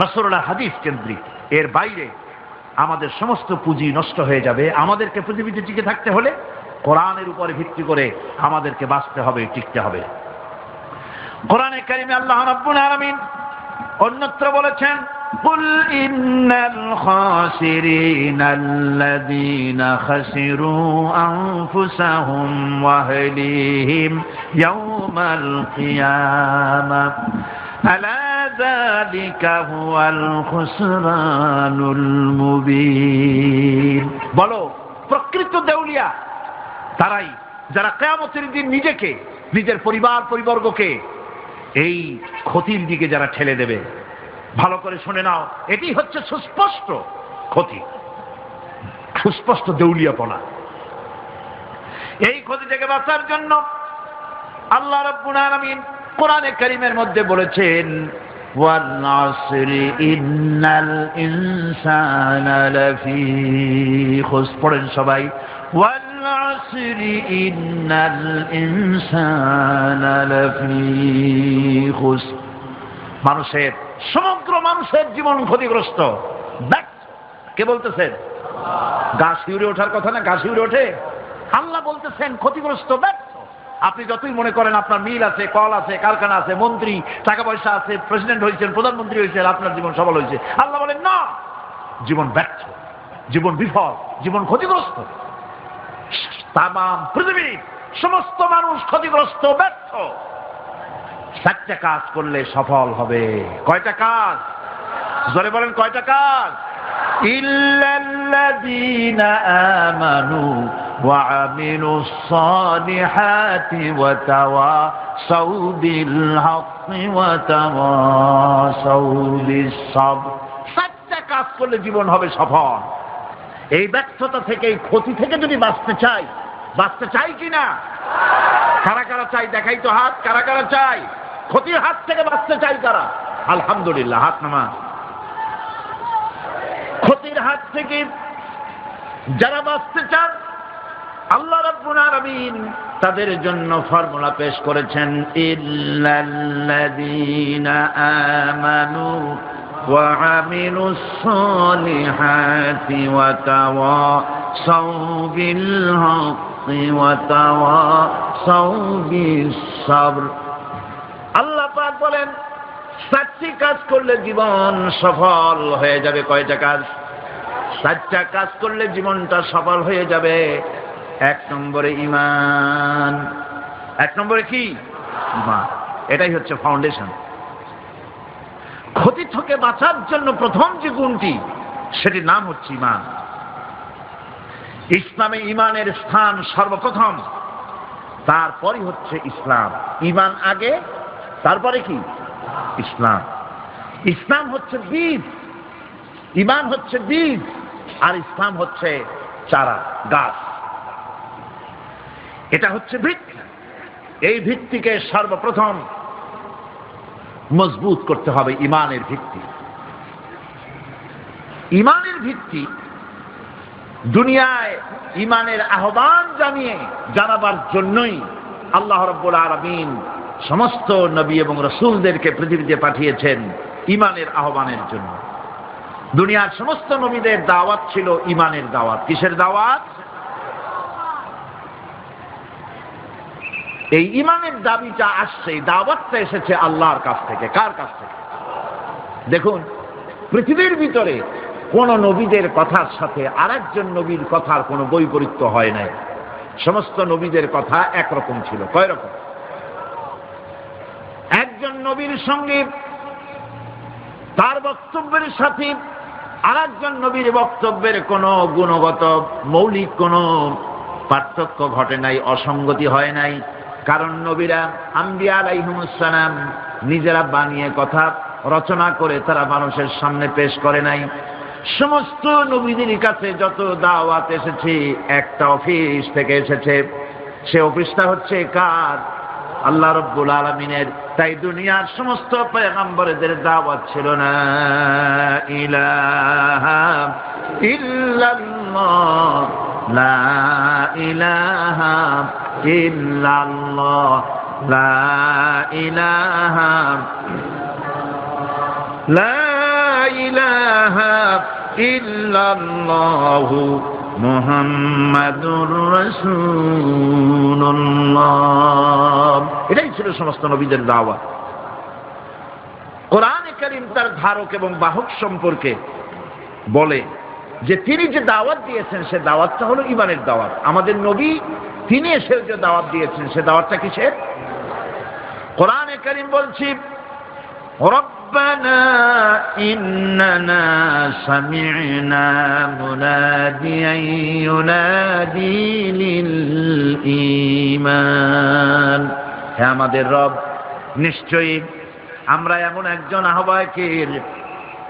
রাসূলুল্লাহ হাদিস কেন্দ্রিক। এর বাইরে আমাদের সমস্ত পুঁজি নষ্ট হয়ে যাবে। আমাদেরকে পৃথিবীতে টিকে থাকতে হলে কোরআনের উপরে ভিত্তি করে আমাদেরকে বাঁচতে হবে, টিকতে হবে। কোরআনে কারিমে আল্লাহ রাব্বুল আলামিন অন্যত্র বলেছেন, কুল ইন্নাল খাসিরিনাল্লাযীনা খাসিরু আনফুসাহুম ওয়া আহলিহিম ইয়াওমাল কিয়ামাহ আলা যালিকা হুয়াল খুসরানুল মুবিন। বলো, প্রকৃত দেউলিয়া তারাই যারা কিয়ামতের দিন নিজেকে, নিজের পরিবার পরিবর্গকে এই ক্ষতির দিকে যারা ঠেলে দেবে। ভালো করে শুনে নাও, এটি হচ্ছে সুস্পষ্ট ক্ষতি, সুস্পষ্ট দেউলিয়াপনা। এই ক্ষতি থেকে বাঁচার জন্য আল্লাহ রাব্বুল আলামিন কোরআনে কারীমের মধ্যে বলেছেন, ওয়াল আসরি ইন্নাল ইনসানা লাফি খুস। পড়েন সবাই, ওয়াল আসরি ইন্নাল ইনসানা লাফি খুস। মানুষের, সমগ্র মানুষের জীবন ক্ষতিগ্রস্ত। কে বলতেছেন? গা শিউরে ওঠার কথা না? গা শিউরে ওঠে। আল্লাহ বলতেছেন ক্ষতিগ্রস্ত, ব্যর্থ। আপনি যতই মনে করেন আপনার মিল আছে, কল আছে, কারখানা আছে, মন্ত্রী, টাকা পয়সা আছে, প্রেসিডেন্ট হয়েছেন, প্রধানমন্ত্রী হয়েছেন, আপনার জীবন সফল হয়েছে, আল্লাহ বলেন না, জীবন ব্যর্থ, জীবন বিফল, জীবন ক্ষতিগ্রস্ত। তাম পৃথিবীর সমস্ত মানুষ ক্ষতিগ্রস্ত, ব্যর্থ। 4টা কাজ করলে সফল হবে। কয়টা কাজ? জোরে বলেন, কয়টা কাজ? ইল্লাল্লাযীনা আমানু ওয়া আমিলুস সালিহাতি ওয়া তাওয়াসাউ বিল হাক্কি ওয়া তাওয়াসাউ বিস সাবর। 4টা কাজ করলে জীবন হবে সফল। এই ব্যর্থতা থেকে, এই ক্ষতি থেকে যদি বাঁচতে চাই কিনা? কারা কারা চাই? দেখাই তো হাত। কারা কারা চাই? ক্ষতির হাত থেকে বাঁচতে চাই কারা? আলহামদুলিল্লাহ, হাত নামা। ক্ষতির হাত থেকে যারা বাঁচতে চান, আল্লাহ রাব্বুল আলামিন তাদের জন্য ফর্মুলা পেশ করেছেন, ইল্লাল্লাযীনা আমানু ওয়া আমিলুস সালিহাতি ওয়া তাওয়াসাউ বিল হাক্কি ওয়া তাওয়াসাউ বিস সাবর। আল্লাহ পাক বলেন 4টি কাজ করলে জীবন সফল হয়ে যাবে। কয়টা কাজ? 4টা কাজ করলে জীবনটা সফল হয়ে যাবে। 1 নম্বরে ঈমান। 1 নম্বরে কি? ঈমান। এটাই হচ্ছে ফাউন্ডেশন। ক্ষতি থেকে বাঁচার জন্য প্রথম যে গুণটি, সেটির নাম হচ্ছে ঈমান। ইসলামে ঈমানের স্থান সর্বপ্রথম, তারপরই হচ্ছে ইসলাম। ঈমান আগে, তারপরে কি? ইসলাম। ইসলাম হচ্ছে বীজ, ঈমান হচ্ছে বীজ, আর ইসলাম হচ্ছে চারা, গাছ। এটা হচ্ছে ভিত্তি। এই ভিত্তিকে সর্বপ্রথম মজবুত করতে হবে, ঈমানের ভিত্তি। ঈমানের ভিত্তি দুনিয়ায় ঈমানের আহ্বান জানাবার জন্যই আল্লাহ রাব্বুল আলামিন সমস্ত নবী এবং রাসূলদেরকে পৃথিবীতে পাঠিয়েছেন ঈমানের আহ্বানের জন্য। দুনিয়ার সমস্ত নবীদের দাওয়াত ছিল ঈমানের দাওয়াত। কিসের দাওয়াত? এই ঈমানের দাবিটা আসছে, দাওয়াতটা এসেছে আল্লাহর কাছ থেকে। কার কাছ থেকে? দেখুন, পৃথিবীর ভিতরে কোন নবীদের কথার সাথে আরেকজন নবীর কথার কোনো বৈপরীত্য হয় নাই। সমস্ত নবীদের কথা একরকম ছিল। কয় রকম? একজন নবীর সঙ্গে তার বক্তব্যের সাথে আরেকজন নবীর বক্তব্যের কোনো গুণগত মৌলিক কোনো পার্থক্য ঘটে নাই, অসঙ্গতি হয় নাই। কারণ নবীরা আম্বিয়া আলাইহিমুস সালাম নিজেরা বানিয়ে কথা রচনা করে তারা মানুষের সামনে পেশ করে নাই। সমস্ত নবীদের কাছে যত দাওয়াত এসেছে একটা অফিস থেকে এসেছে। সে অফিসটা হচ্ছে কার? আল্লাহ রাব্বুল আলামিনের। তাই দুনিয়ার সমস্ত পয়গম্বরদের দাওয়াত ছিল না ইলাহা ইল্লাল্লাহ, লা ইলাহা ইল্লাল্লাহ, লা ইলাহা, লা ইলাহা ইল্লাল্লাহু মুহাম্মাদুর রাসূলুল্লাহ। এটাই ছিল সমস্ত নবীদের দাওয়াত। কোরআনে কারীম তার ধারক এবং বাহক সম্পর্কে বলে যে তিনি যে দাওয়াত দিয়েছেন সে দাওয়াতটা হলো ঈমানের দাওয়াত। আমাদের নবী তিনি এসে যে দাওয়াত দিয়েছেন সে দাওয়াতটা কিসের? কোরআনে কারীম বলছি, ربنا إننا سمعنا مناديا ينادي للإيمان। হে আমাদের রব, নিশ্চয়ই আমরা এমন একজন আহ্বায়কের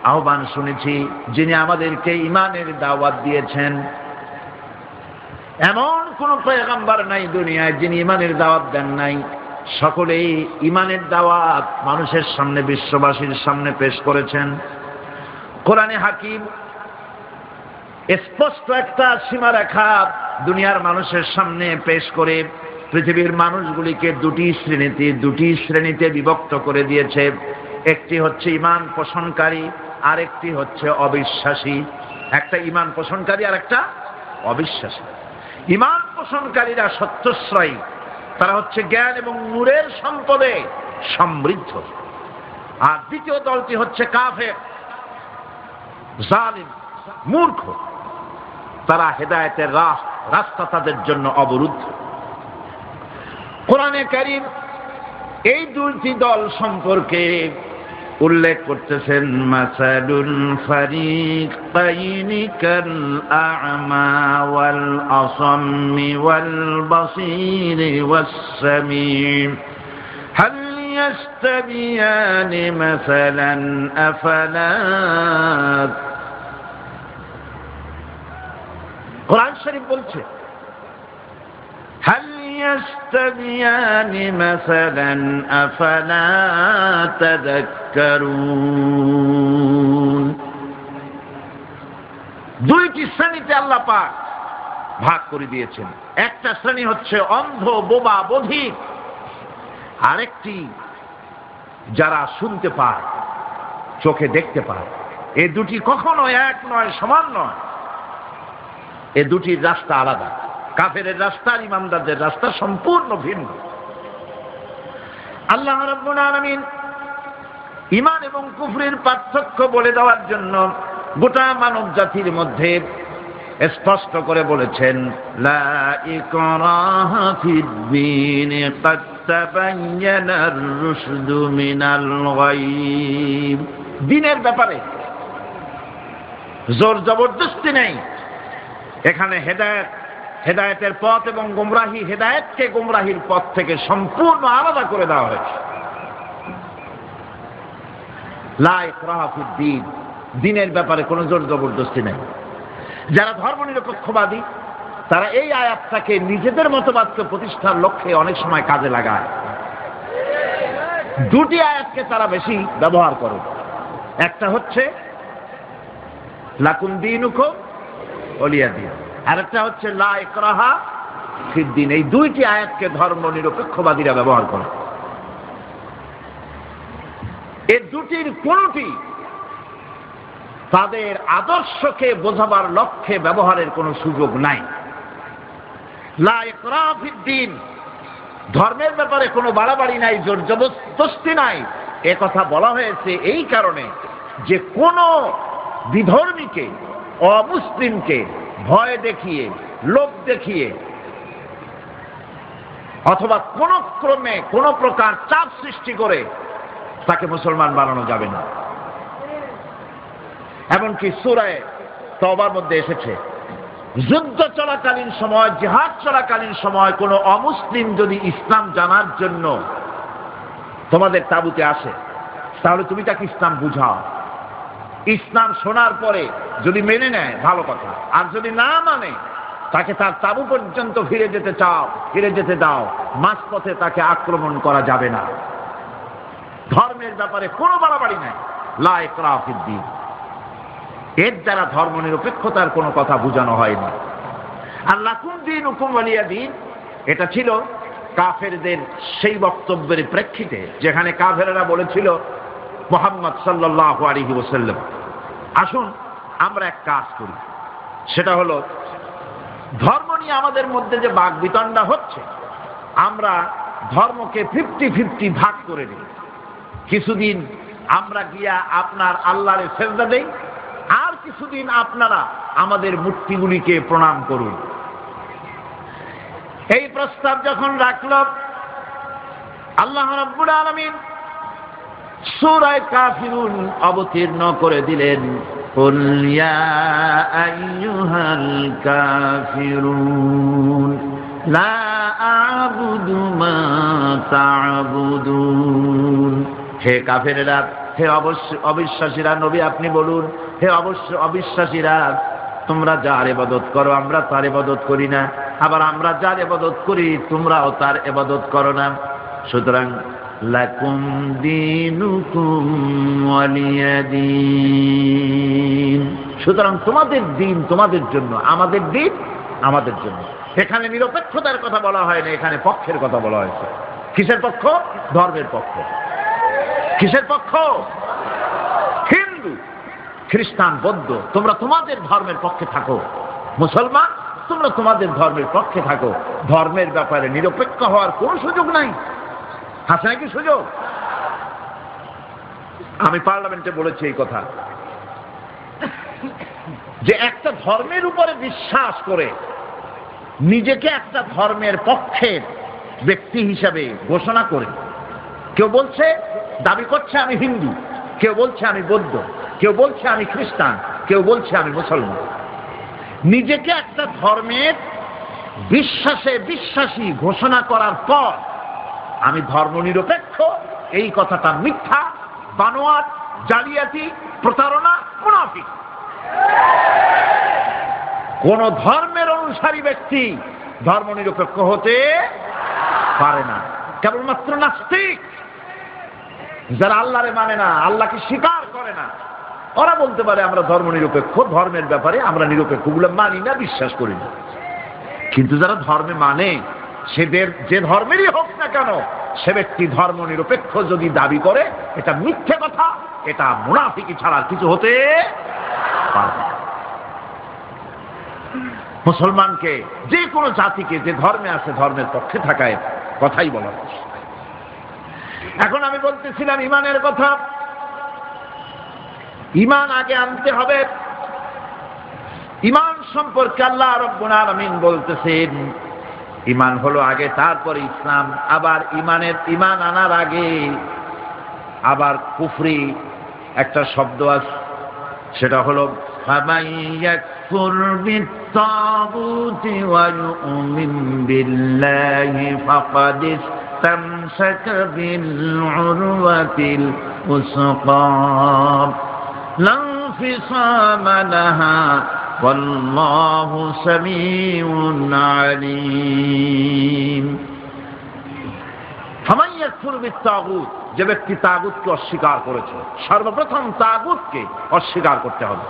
আহ্বান শুনেছি যিনি আমাদেরকে ঈমানের দাওয়াত দিয়েছেন। এমন কোন পয়গম্বর নাই দুনিয়ায় যিনি ঈমানের দাওয়াত দেন নাই। সকলেই ঈমানের দাওয়াত মানুষের সামনে, বিশ্ববাসীর সামনে পেশ করেছেন। কোরআনে হাকিম স্পষ্ট একটা সীমারেখা দুনিয়ার মানুষের সামনে পেশ করে পৃথিবীর মানুষগুলিকে দুটি শ্রেণীতে বিভক্ত করে দিয়েছে। একটি হচ্ছে ঈমান পোষণকারী, আর একটি হচ্ছে অবিশ্বাসী। একটা ঈমান পোষণকারী আর একটা অবিশ্বাসী। ঈমান পোষণকারীরা সত্যশ্রয়ী, তারা হচ্ছে জ্ঞান এবং নূরের সম্পদে সমৃদ্ধ। আর দ্বিতীয় দলটি হচ্ছে কাফের, জালিম, মূর্খ। তারা হেদায়েতের রাস্তা তাদের জন্য অবরুদ্ধ। কোরআনে কারীম এই দুইটি দল সম্পর্কে উল্লেখ করতেছেন, মাসালুল ফারিকাইনি কাল আ'মা ওয়াল আসাম্মি ওয়াল বাসীরি ওয়াস সামিঈ হাল ইয়াস্তাবিয়ানি মাসালান আফালা। কোরআন শরীফ বলছে, হাল ইয়াস্তাবিয়ানি মাসালান আফালা তাযাক্কারুন। দুইটি শ্রেণীতে আল্লাহ পাক ভাগ করে দিয়েছেন। একটা শ্রেণী হচ্ছে অন্ধ, বোবা, বধির। আরেকটি যারা শুনতে পায়, চোখে দেখতে পায়। এই দুটি কখনো এক নয়, সমান নয়। এ দুটির রাস্তা আলাদা। কাফেরের রাস্তা আর ইমানদারদের রাস্তা সম্পূর্ণ ভিন্ন। আল্লাহ রাব্বুল আলামিন ঈমান এবং কুফরের পার্থক্য বলে দেওয়ার জন্য গোটা মানব জাতির মধ্যে স্পষ্ট করে বলেছেন, লা ইকরাহা ফিদ-দীন ক্বাদ তাবায়্যানার রুশদু মিনাল গায়y। দ্বীনের ব্যাপারে জোর জবরদস্তি নেই। এখানে হেদায়েতের পথ এবং গোমরাহি, হেদায়েতকে গোমরাহির পথ থেকে সম্পূর্ণ আলাদা করে দেওয়া হয়েছে। লা ইকরাহা ফিদ-দীন, দ্বীনের ব্যাপারে কোনো জোর জবরদস্তি নেই। যারা ধর্মনিরপেক্ষবাদী তারা এই আয়াতটাকে নিজেদের মতবাদকে প্রতিষ্ঠার লক্ষ্যে অনেক সময় কাজে লাগায়। দুটি আয়াতকে তারা বেশি ব্যবহার করে। একটা হচ্ছে লাকুম দীনুকুম ওয়ালিয়া দীন, আর একটা হচ্ছে লা ইকরাহা ফিদ্দিন। এই দুইটি আয়াতকে ধর্ম নিরপেক্ষবাদীরা ব্যবহার করে। এই দুটির কোনটি তাদের আদর্শকে বোঝাবার লক্ষ্যে ব্যবহারের কোনো সুযোগ নাই। লা ইকরাহা ফিদ্দিন, ধর্মের ব্যাপারে কোনো বাড়াবাড়ি নাই, জোর জবরদস্তি নাই। এ কথা বলা হয়েছে এই কারণে যে কোন বিধর্মীকে, অমুসলিমকে ভয় দেখিয়ে, লোভ দেখিয়ে অথবা কোন ক্রমে কোন প্রকার চাপ সৃষ্টি করে তাকে মুসলমান বানানো যাবে না। এমনকি সূরা তওবার মধ্যে এসেছে, যুদ্ধ চলাকালীন সময়, জিহাদ চলাকালীন সময় কোন অমুসলিম যদি ইসলাম জানার জন্য তোমাদের তাঁবুতে আসে, তাহলে তুমি তাকে ইসলাম বুঝাও। ইসলাম শোনার পরে যদি মেনে নেয় ভালো কথা, আর যদি না মানে তাকে তার তাঁবু পর্যন্ত ফিরে যেতে দাও। মাঝপথে তাকে আক্রমণ করা যাবে না। ধর্মের ব্যাপারে কোনো বাড়াবাড়ি নাই। লা ইকরাহা ফিদ্দিন, এর দ্বারা ধর্ম নিরপেক্ষতার কোনো কথা বোঝানো হয়নি। আর লাকুম দীনুকুম ওয়ালিয়া দীন, এটা ছিল কাফেরদের সেই বক্তব্যের প্রেক্ষিতে যেখানে কাফেরেরা বলেছিল মুহাম্মদ সাল্লাল্লাহু আলাইহি ওয়াসাল্লাম, আসুন আমরা এক কাজ করি, সেটা হলো ধর্ম নিয়ে আমাদের মধ্যে যে বাকবিতণ্ডা হচ্ছে, আমরা ধর্মকে 50-50 ভাগ করে দিই। কিছুদিন আমরা গিয়া আপনার আল্লাহরে সেজদা দেই, আর কিছুদিন আপনারা আমাদের মূর্তিগুলিকে প্রণাম করুন। এই প্রস্তাব যখন রাখল, আল্লাহ রাব্বুল আলামিন সূরা কাফিরুন অবতীর্ণ করে দিলেন, কুল ইয়া আইয়ুহাল কাফিরুন লা আ'বুদু মা তা'বুদুন। হে কাফেরেরা, হে অবিশ্বাসীরা, নবী আপনি বলুন, হে অবিশ্বাসীরা, তোমরা যার ইবাদত করো আমরা তার ইবাদত করি না, আবার আমরা যার ইবাদত করি তোমরাও তার ইবাদত করো না। সুতরাং লাকুম দীনুকুম ওয়ালিয়া দীন, সুতরাং তোমাদের দিন তোমাদের জন্য, আমাদের দিন আমাদের জন্য। এখানে নিরপেক্ষতার কথা বলা হয় না, এখানে পক্ষের কথা বলা হয়েছে। কিসের পক্ষ? ধর্মের পক্ষ। কিসের পক্ষ? হিন্দু, খ্রিস্টান, বৌদ্ধ, তোমরা তোমাদের ধর্মের পক্ষে থাকো। মুসলমান, তোমরা তোমাদের ধর্মের পক্ষে থাকো। ধর্মের ব্যাপারে নিরপেক্ষ হওয়ার কোনো সুযোগ নাই। আছে নাকি সুযোগ? আমি পার্লামেন্টে বলেছি এই কথা, যে একটা ধর্মের উপরে বিশ্বাস করে নিজেকে একটা ধর্মের পক্ষের ব্যক্তি হিসাবে ঘোষণা করে কেউ বলছে, দাবি করছে আমি হিন্দু, কেউ বলছে আমি বৌদ্ধ, কেউ বলছে আমি খ্রিস্টান, কেউ বলছে আমি মুসলমান। নিজেকে একটা ধর্মের বিশ্বাসী ঘোষণা করার পর আমি ধর্মনিরপেক্ষ, এই কথাটা মিথ্যা, বানোয়াট, জালিয়াতি, প্রতারণা, মুনাফিক। কোন ধর্মের অনুসারী ব্যক্তি ধর্মনিরপেক্ষ হতে পারে না। কেবলমাত্র নাস্তিক, যারা আল্লাহরে মানে না, আল্লাহকে স্বীকার করে না, ওরা বলতে পারে আমরা ধর্মনিরপেক্ষ, ধর্মের ব্যাপারে আমরা নিরপেক্ষ, গুলো মানি না, বিশ্বাস করি না। কিন্তু যারা ধর্মে মানে, সেদের যে ধর্মেরই হোক না কেন, সে ব্যক্তি ধর্মনিরপেক্ষ যদি দাবি করে, এটা মিথ্যে কথা, এটা মুনাফিকি ছাড়া কিছু হতে পারে না। মুসলমানকে, যে কোনো জাতিকে যে ধর্মে আছে ধর্মের পক্ষে থাকায় কথাই বলা হচ্ছে। এখন আমি বলতেছিলাম ইমানের কথা। ইমান আগে আনতে হবে। ইমান সম্পর্কে আল্লাহ রাব্বুল আলামিন বলতেছেন, ইমান হলো আগে, তারপরে ইসলাম। আবার ইমান আনার আগে আবার কুফরি একটা শব্দ আছে, সেটা হলো ফামান ইয়াকফুর বিত-তাগুতি ওয়া ইউমিন বিল্লাহি ফাকাদ ইসতামসাকা বিল উরওয়াতিল উসকা লা ইনফিসামা লাহা ওয়াল্লাহু সামিউন আলীম। ফামান ইয়াকফুর বিত-তাগুত, যে ব্যক্তি তাগুতকে অস্বীকার করেছে, সর্বপ্রথম তাগুতকে অস্বীকার করতে হবে।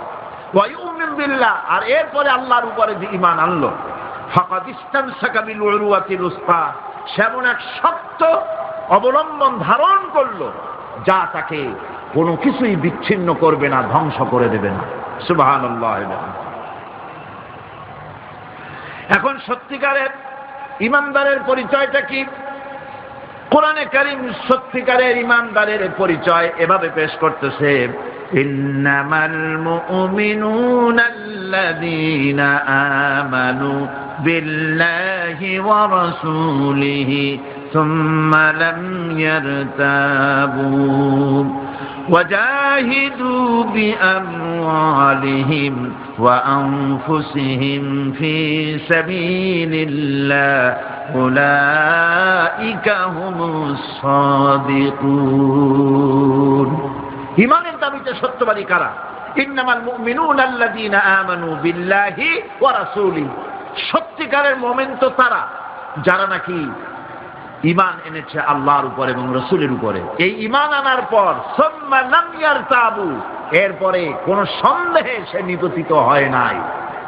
ওয়া ইউমিন বিল্লাহ, আর এরপরে আল্লাহর উপরে যে ঈমান আনলো, ফাকাদ ইসতামসাকা বিল উরওয়াতিল উসকা, সে এমন এক শক্ত অবলম্বন ধারণ করলো যা তাকে কোনো কিছুই বিচ্ছিন্ন করবে না, ধ্বংস করে দেবে না। সুবহানাল্লাহ। এখন সত্যিকারের ঈমানদারের পরিচয়টা কি? কোরআনে কারীম সত্যিকারের ঈমানদারের পরিচয় এভাবে পেশ করতেছে, ইন্নামাল মুমিনুনা আল্লাযীনা আমানু বিল্লাহি ওয়া রাসূলিহি সুম্মা লাম ইয়ারতাবু وجاهدوا بأموالهم وأنفسهم في سبيل الله أولئك هم الصادقون। ঈমানের দাবিতে সত্যবাদী কারা? ইন্নামাল মুমিনুনা আল্লাযীনা আমানু বিল্লাহি ওয়া রাসূলিহি, সত্যিকারের মুমিন তো তারা যারা নাকি ঈমান এনেছে আল্লাহর উপর এবং রাসূলের উপরে। এই ঈমান আনার পর সুম্মা লাম ইয়ারতাবু, এরপরে কোন সন্দেহে সে নিপতিত হয় নাই,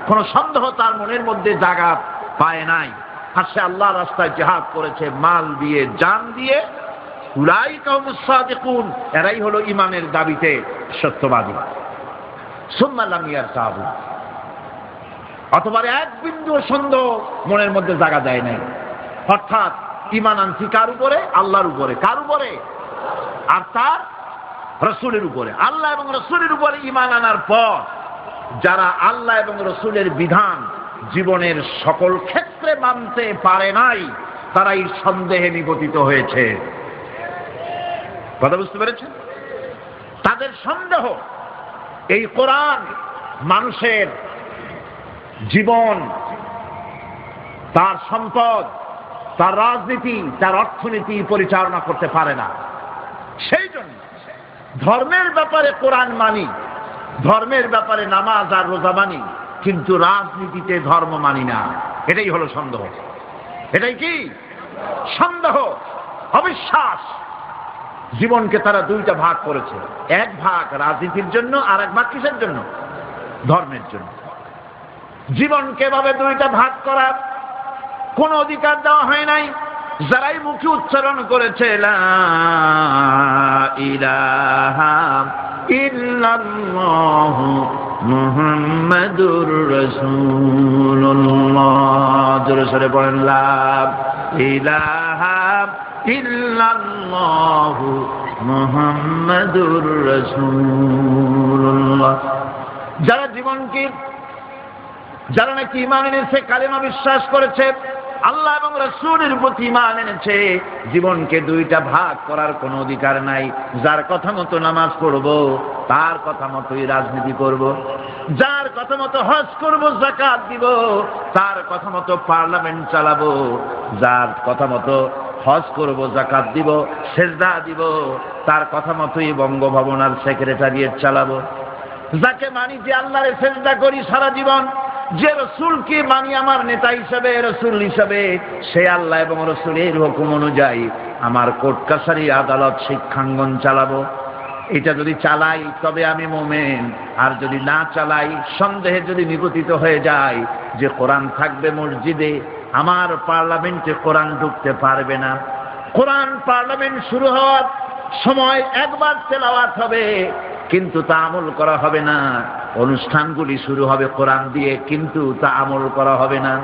কোন সন্দেহ তার মনের মধ্যে জায়গা পায় নাই, আর সে আল্লাহর রাস্তায় জিহাদ করেছে মাল দিয়ে, জান দিয়ে। উলাইকা হুমুস সাদিকুন, এরাই হলো ঈমানের দাবিতে সত্যবাদী। সুম্মা লাম ইয়ারতাবু, অথবা এক বিন্দু সন্দেহ মনের মধ্যে জায়গা দেয় নাই, অর্থাৎ ঈমান আনছি কার উপরে? আল্লাহর উপরে। কার উপরে? আর তার রাসূলের উপরে। আল্লাহ এবং রাসূলের উপরে ঈমান আনার পর যারা আল্লাহ এবং রাসূলের বিধান জীবনের সকল ক্ষেত্রে মানতে পারে নাই, তারাই সন্দেহে নিপতিত হয়েছে। কথা বুঝতে পেরেছেন? তাদের সন্দেহ এই কোরআন মানুষের জীবন, তার সম্পদ, তার রাজনীতি, তার অর্থনীতি পরিচালনা করতে পারে না। সেই জন্য ধর্মের ব্যাপারে কোরআন মানি, ধর্মের ব্যাপারে নামাজ আর রোজা মানি, কিন্তু রাজনীতিতে ধর্ম মানি না। এটাই হলো সন্দেহ। এটাই কি? সন্দেহ, অবিশ্বাস। জীবনকে তারা দুইটা ভাগ করেছে, এক ভাগ রাজনীতির জন্য আর এক ভাগ কিসের জন্য? ধর্মের জন্য। জীবনকে ভাবে দুইটা ভাগ করার কোন অধিকার দেওয়া হয় নাই। যারাই মুখে উচ্চারণ করেছে লা ইলাহা ইল্লাল্লাহু মুহাম্মাদুর রাসূলুল্লাহ, জোরে সোরে বলেন লা ইলাহা ইল্লাল্লাহু মুহাম্মাদুর রাসূলুল্লাহ। যারা জীবনকে, যারা নাকি ঈমান এনেছে, কালেমা বিশ্বাস করেছে, আল্লাহ এবং রাসূলের প্রতি ঈমান এনেছে, জীবনকে দুইটা ভাগ করার কোনো অধিকার নাই। যার কথা মতো নামাজ পড়ব, তার কথা মতোই রাজনীতি করব। যার কথা মতো হজ করব, যাকাত দিব, তার কথা মতো পার্লামেন্ট চালাবো। যার কথা মতো হজ করব, যাকাত দিব, সেজদা দিব, তার কথা মতোই বঙ্গভবন আর সেক্রেটারিয়েট চালাবো। যাকে মানি, যে আল্লাহরে সেজদা করি সারা জীবন, যে রাসূলকে মানি আমার নেতা হিসেবে, রাসূল হিসেবে, সে আল্লাহ এবং রাসূলের হুকুম অনুযায়ী আমার কোর্ট কাছারি, আদালত, শিক্ষাঙ্গন চালাবো। এটা যদি চালাই তবে আমি মুমিন, আর যদি না চালাই, সন্দেহে যদি নিপতিত হয়ে যায় যে কোরআন থাকবে মসজিদে, আমার পার্লামেন্টে কোরআন ঢুকতে পারবে না। কোরআন পার্লামেন্ট শুরু হওয়ার সময় একবার তেলাওয়াত হবে, কিন্তু তা আমল করা হবে না। অনুষ্ঠানগুলি শুরু হবে কোরআন দিয়ে, কিন্তু তা আমল করা হবে না।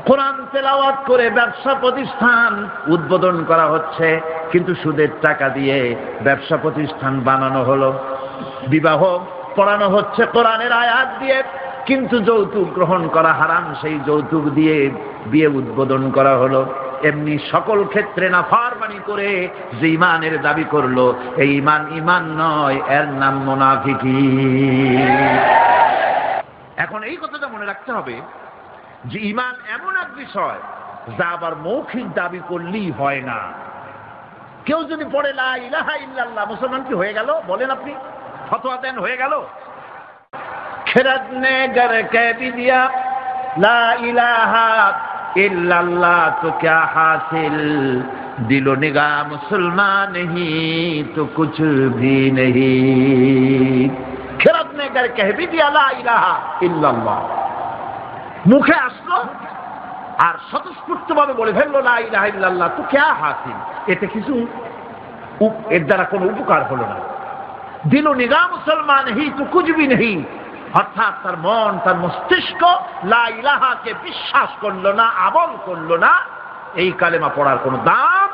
কোরআন তেলাওয়াত করে ব্যবসা প্রতিষ্ঠান উদ্বোধন করা হচ্ছে, কিন্তু সুদের টাকা দিয়ে ব্যবসা প্রতিষ্ঠান বানানো হলো। বিবাহ পড়ানো হচ্ছে কোরআনের আয়াত দিয়ে, কিন্তু যৌতুক গ্রহণ করা হারাম, সেই যৌতুক দিয়ে বিয়ে উদ্বোধন করা হলো। এমনি সকল ক্ষেত্রে নাফরমানি করে যে ঈমানের দাবি করলো, এই ঈমান ঈমান নয়, এর নাম মুনাফিকি। এখন এই কথাটা মনে রাখতে হবে যে ঈমান এমন এক বিষয় যা আবার মৌখিক দাবি করলেই হয় না। কেউ যদি পড়ে লা ইলাহা ইল্লাল্লাহ, মুসলমান কি হয়ে গেল? বলেন আপনি, ফতোয়া দেন হয়ে গেল? खिरद ने गर कह भी दिया ला इलाहा इल्लल्लाह तो क्या हासिल, दिलो निगाह मुसलमान नहीं तो कुछ भी नहीं। खिरद ने गर कह भी दिया ला इलाहा इल्लल्लाह, মুখে আসলো আর স্বতঃস্ফূর্তভাবে বলে ফেললো লা ইলাহা ইল্লাল্লাহ, তো क्या हासिल, এতে কিছু এর দ্বারা কোনো উপকার হলো না। দিল নিগাহ মুসলমান হি তো কুছ ভি নেহি, অর্থাৎ তার মন তার মস্তিষ্ক লা ইলাহাকে বিশ্বাস করলো না, আমল করলো না, এই কালেমা পড়ার কোনো দাম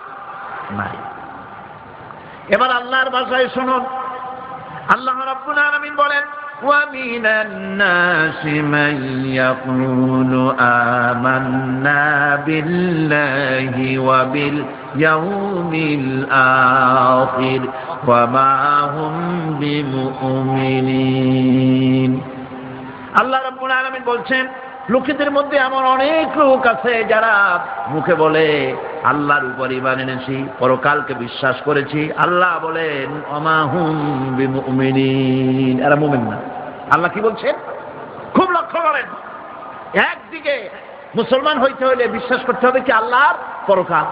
নাই। এবার আল্লাহর ভাষায় শুনুন, আল্লাহ রাব্বুল আলামিন বলেন وَمِنَ النَّاسِ مَن يَقُولُ آمَنَّا بِاللَّهِ وَبِالْيَوْمِ الْآخِرِ وَمَا هُمْ بِمُؤْمِنِينَ। আল্লাহ রাব্বুল আলামিন বলছেন, লোকেদের মধ্যে এমন অনেক লোক আছে যারা মুখে বলে আল্লাহর উপর ঈমান এনেছি, পরকালকে বিশ্বাস করেছি। আল্লাহ বলেন ওমা হুম বিমুমিনিন, এরা মুমিন না। আল্লাহ কি বলছেন খুব লক্ষ্য করেন। একদিকে মুসলমান হইতে হলে বিশ্বাস করতে হবে কি আল্লাহর পরকাল,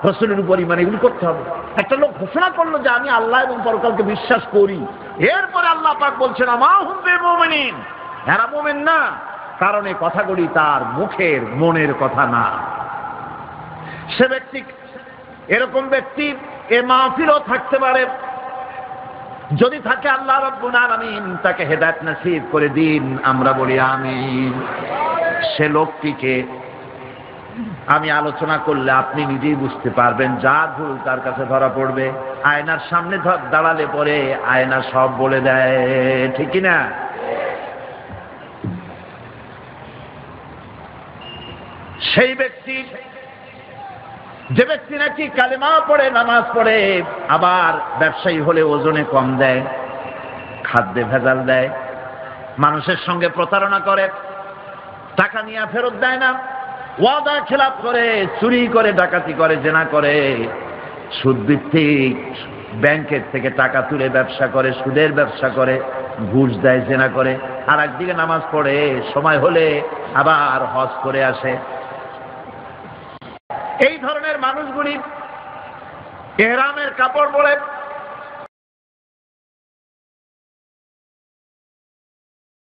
রাসূলের উপর ঈমান, এগুলো করতে হবে। একটা লোক ঘোষণা করলো যে আমি আল্লাহ এবং পরকালকে বিশ্বাস করি, এরপরে আল্লাহ পাক বলছেন ওমা হুম বিমুমিনিন, এরা মুমিন না, কারণ এই কথাগুলি তার মুখের মনের কথা না। সে ব্যক্তি, এরকম ব্যক্তি এ মাহফিলও থাকতে পারে, যদি থাকে আল্লাহ রাব্বুল আলামিন তাকে হেদায়েত নসিব করে দিন, আমরা বলি আমিন। সে লোকটিকে আমি আলোচনা করলে আপনি নিজেই বুঝতে পারবেন, যা ভুল তার কাছে ধরা পড়বে। আয়নার সামনে দাঁড়ালে পরে আয়না সব বলে দেয়, ঠিক কি না? সেই ব্যক্তি, যে ব্যক্তি নাকি কালেমা পড়ে নামাজ পড়ে, আবার ব্যবসায়ী হলে ওজনে কম দেয়, খাদ্যে ভেজাল দেয়, মানুষের সঙ্গে প্রতারণা করে, টাকা নিয়ে ফেরত দেয় না, ওয়াদা খেলাপ করে, চুরি করে, ডাকাতি করে, জেনা করে, সুদভিত্তিক ব্যাংকের থেকে টাকা তুলে ব্যবসা করে, সুদের ব্যবসা করে, ঘুষ দেয়, জেনা করে, আর একদিকে নামাজ পড়ে, সময় হলে আবার হজ করে আসে। এই ধরনের মানুষগুলি ইহরামের কাপড় পরে